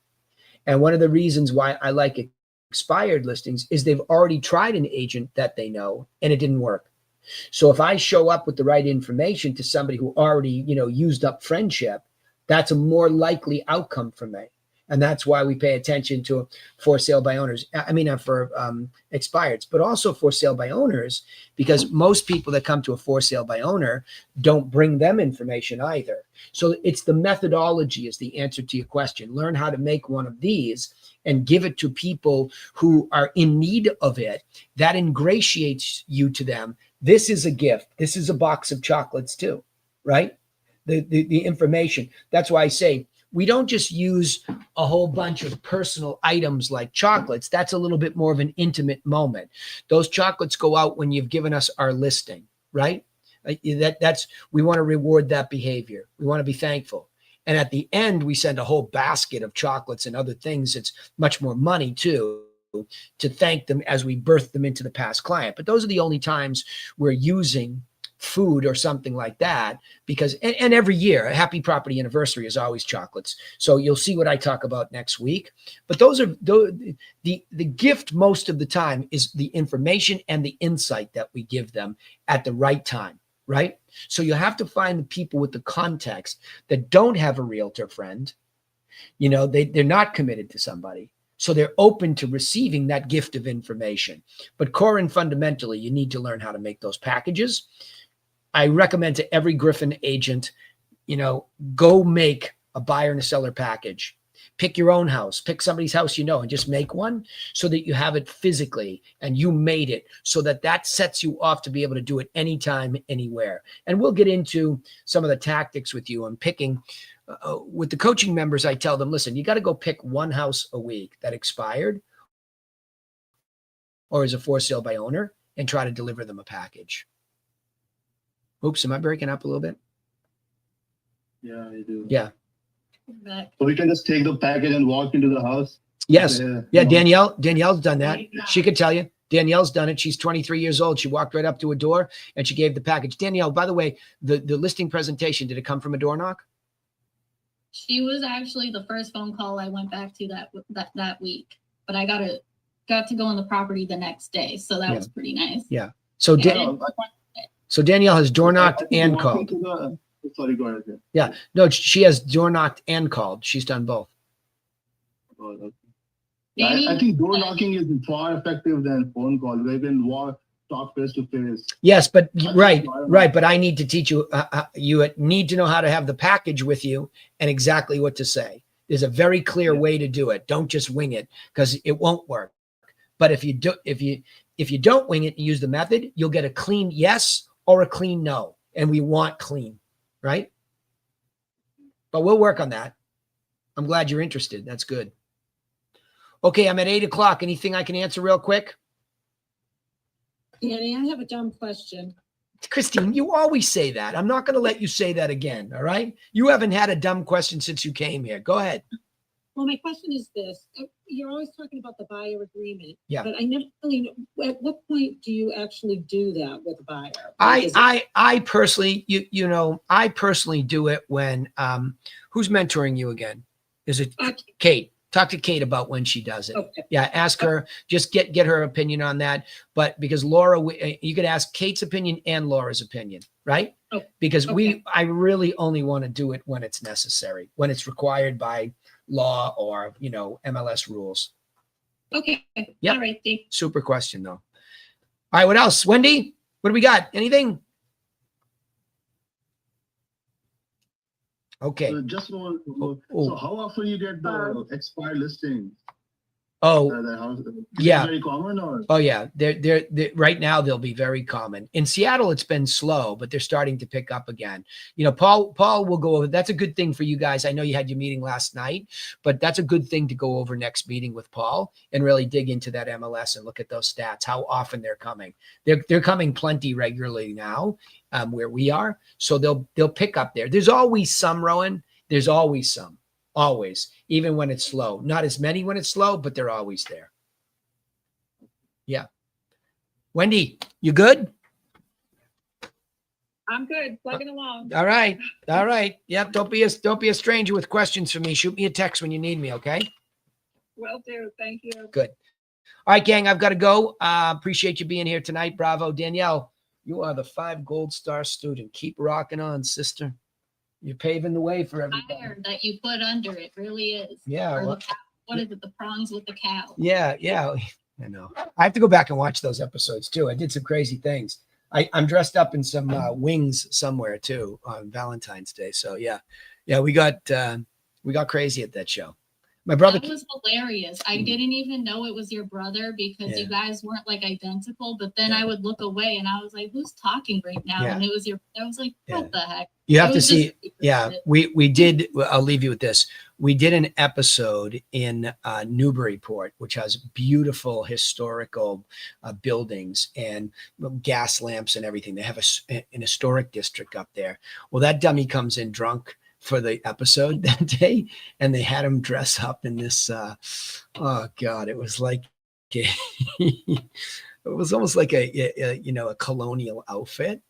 And one of the reasons why I like expired listings is they've already tried an agent that they know and it didn't work. So if I show up with the right information to somebody who already, used up friendship, that's a more likely outcome for me. And that's why we pay attention to for sale by owners. I mean, for expireds, but also for sale by owners, because most people that come to a for sale by owner don't bring them information either. So it's the methodology is the answer to your question. Learn how to make one of these and give it to people who are in need of it. That ingratiates you to them. This is a gift. This is a box of chocolates too, right? The information. That's why I say, we don't just use a whole bunch of personal items like chocolates. That's a little bit more of an intimate moment. Those chocolates go out when you've given us our listing, right? That's we want to reward that behavior. We want to be thankful. And at the end, we send a whole basket of chocolates and other things. It's much more money too, to thank them as we birth them into the past client. But those are the only times we're using food or something like that, because and every year a happy property anniversary is always chocolates. So you'll see what I talk about next week. But those are the gift most of the time is the information and the insight that we give them at the right time, right? So you have to find the people with the context that don't have a realtor friend. They're not committed to somebody. So they're open to receiving that gift of information. But core and fundamentally, you need to learn how to make those packages. I recommend to every Griffin agent, go make a buyer and a seller package. Pick your own house, pick somebody's house, and just make one so that you have it physically and you made it so that sets you off to be able to do it anytime, anywhere. And we'll get into some of the tactics with you on picking. With the coaching members, I tell them, listen, you got to go pick one house a week that expired or is a for sale by owner and try to deliver them a package. Oops, am I breaking up a little bit? Yeah, I do. Yeah. So we can just take the package and walk into the house. Yes. Yeah, No. Danielle's done that. She could tell you. Danielle's done it. She's 23 years old. She walked right up to a door and she gave the package. Danielle, by the way, the listing presentation, did it come from a door knock? She was actually the first phone call I went back to that week, but I got to go on the property the next day, so that was pretty nice. Yeah. So so Danielle has door knocked and called. Sorry, go ahead. Yeah. No, she has door knocked and called. She's done both. Oh, okay. I think door knocking is far effective than phone call. They can talk face to face. Yes, but right. But I need to teach you. You need to know how to have the package with you and exactly what to say. There's a very clear way to do it. Don't just wing it because it won't work. But if you don't wing it and use the method, you'll get a clean yes or a clean no. And we want clean, right? But we'll work on that. I'm glad you're interested. That's good. Okay, I'm at 8:00. Anything I can answer real quick? Danny, I have a dumb question. Christine, you always say that. I'm not going to let you say that again. All right. You haven't had a dumb question since you came here. Go ahead. Well, my question is this. You're always talking about the buyer agreement. Yeah. But I never really know, at what point do you actually do that with a buyer? I personally, I personally do it when, who's mentoring you again? Is it Kate? Talk to Kate about when she does it. Okay. Yeah, ask her, just get her opinion on that. But because Laura, you could ask Kate's opinion and Laura's opinion, right? Oh, Because okay. I really only want to do it when it's necessary, when it's required by law or, MLS rules. Okay. Yep. All right. Thank Super question though. All right, what else? Wendy, what do we got? Anything? Okay. Just one. Oh. So how often you get the expired listing? Oh, The house, is it yeah. very common or? Oh yeah, they're right now they'll be very common. In Seattle, it's been slow, but they're starting to pick up again. Paul will go over. That's a good thing for you guys. I know you had your meeting last night, but that's a good thing to go over next meeting with Paul and really dig into that MLS and look at those stats, how often they're coming. They're coming plenty regularly now, where we are. So they'll pick up there. There's always some, Rowan. There's always some. Always, even when it's slow. Not as many when it's slow, but they're always there. Yeah. Wendy, you good? I'm good. Plugging along. All right. All right. Yep. Don't be a stranger with questions for me. Shoot me a text when you need me. Okay. Will do. Thank you. Good. All right, gang. I've got to go. Appreciate you being here tonight. Bravo. Danielle, you are the 5 gold star student. Keep rocking on, sister. You're paving the way for everybody. Fire that you put under it really is. Yeah. Or Well, the cow. What is it? The prongs with the cow. yeah. I know. I have to go back and watch those episodes too. I did some crazy things. I'm dressed up in some wings somewhere too on Valentine's Day. So yeah, we got crazy at that show. My brother. That was hilarious. I didn't even know it was your brother because Yeah. you guys weren't like identical. But then I would look away and I was like, "Who's talking right now?" Yeah. And it was your. I was like, "What the heck?" You have It to was see. just super Yeah, good. we did. I'll leave you with this. We did an episode in Newburyport, which has beautiful historical buildings and gas lamps and everything. They have an historic district up there. Well, that dummy comes in drunk for the episode that day, and they had him dress up in this. Oh God, it was like. It was almost like a colonial outfit.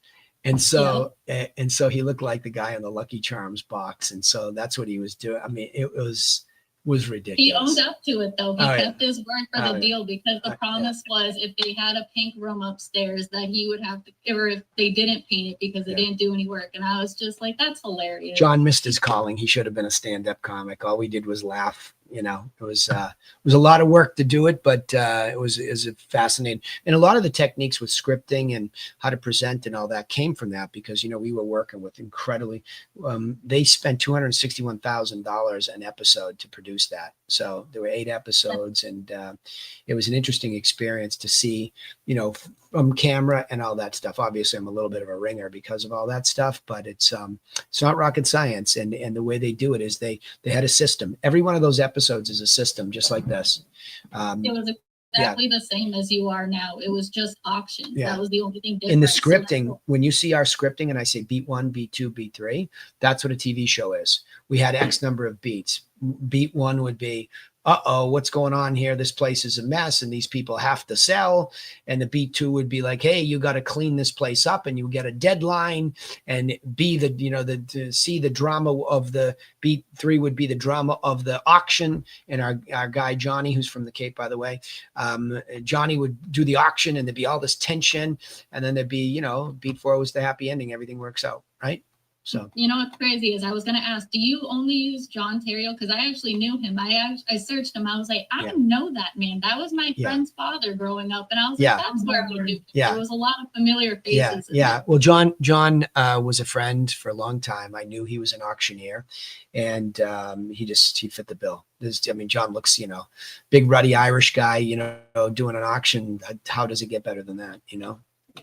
And so he looked like the guy on the Lucky Charms box. And so that's what he was doing. I mean, it was ridiculous. He owned up to it though. He Oh, yeah. kept his word for Oh, the yeah. deal because the promise was if they had a pink room upstairs that he would have to, or if they didn't paint it because it Yeah. didn't do any work. And I was just like, that's hilarious. John missed his calling. He should have been a stand-up comic. All we did was laugh. It was a lot of work to do it, but it was fascinating. And a lot of the techniques with scripting and how to present and all that came from that because we were working with incredibly. They spent $261,000 an episode to produce that. So there were 8 episodes, and it was an interesting experience to see, from camera and all that stuff. Obviously, I'm a little bit of a ringer because of all that stuff, but it's not rocket science. And the way they do it is they had a system. Every one of those episodes is a system, just like this. It was exactly the same as you are now. It was just auctions. Yeah. That was the only thing different. In the So scripting, when you see our scripting and I say beat 1, beat 2, beat 3, that's what a TV show is. We had X number of beats. Beat 1 would be, what's going on here? This place is a mess and these people have to sell. And the beat 2 would be like, hey, you got to clean this place up and you get a deadline. And B, to see the drama of the beat 3 would be the drama of the auction. And our guy, Johnny, who's from the Cape, by the way, Johnny would do the auction and there'd be all this tension. And then there'd be, beat 4 was the happy ending. Everything works out. Right. So, what's crazy is I was going to ask, do you only use John Terrio? Because I actually knew him. I searched him. I was like, I know that man. That was my friend's father growing up. And I was like, that's where we do. Yeah. There was a lot of familiar faces. Yeah. Well, John was a friend for a long time. I knew he was an auctioneer and he fit the bill. John looks, big ruddy Irish guy, doing an auction. How does it get better than that,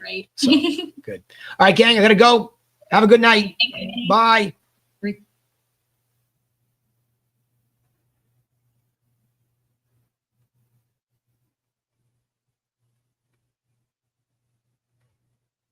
Right. So good. All right, gang, I got to go. Have a good night. Bye.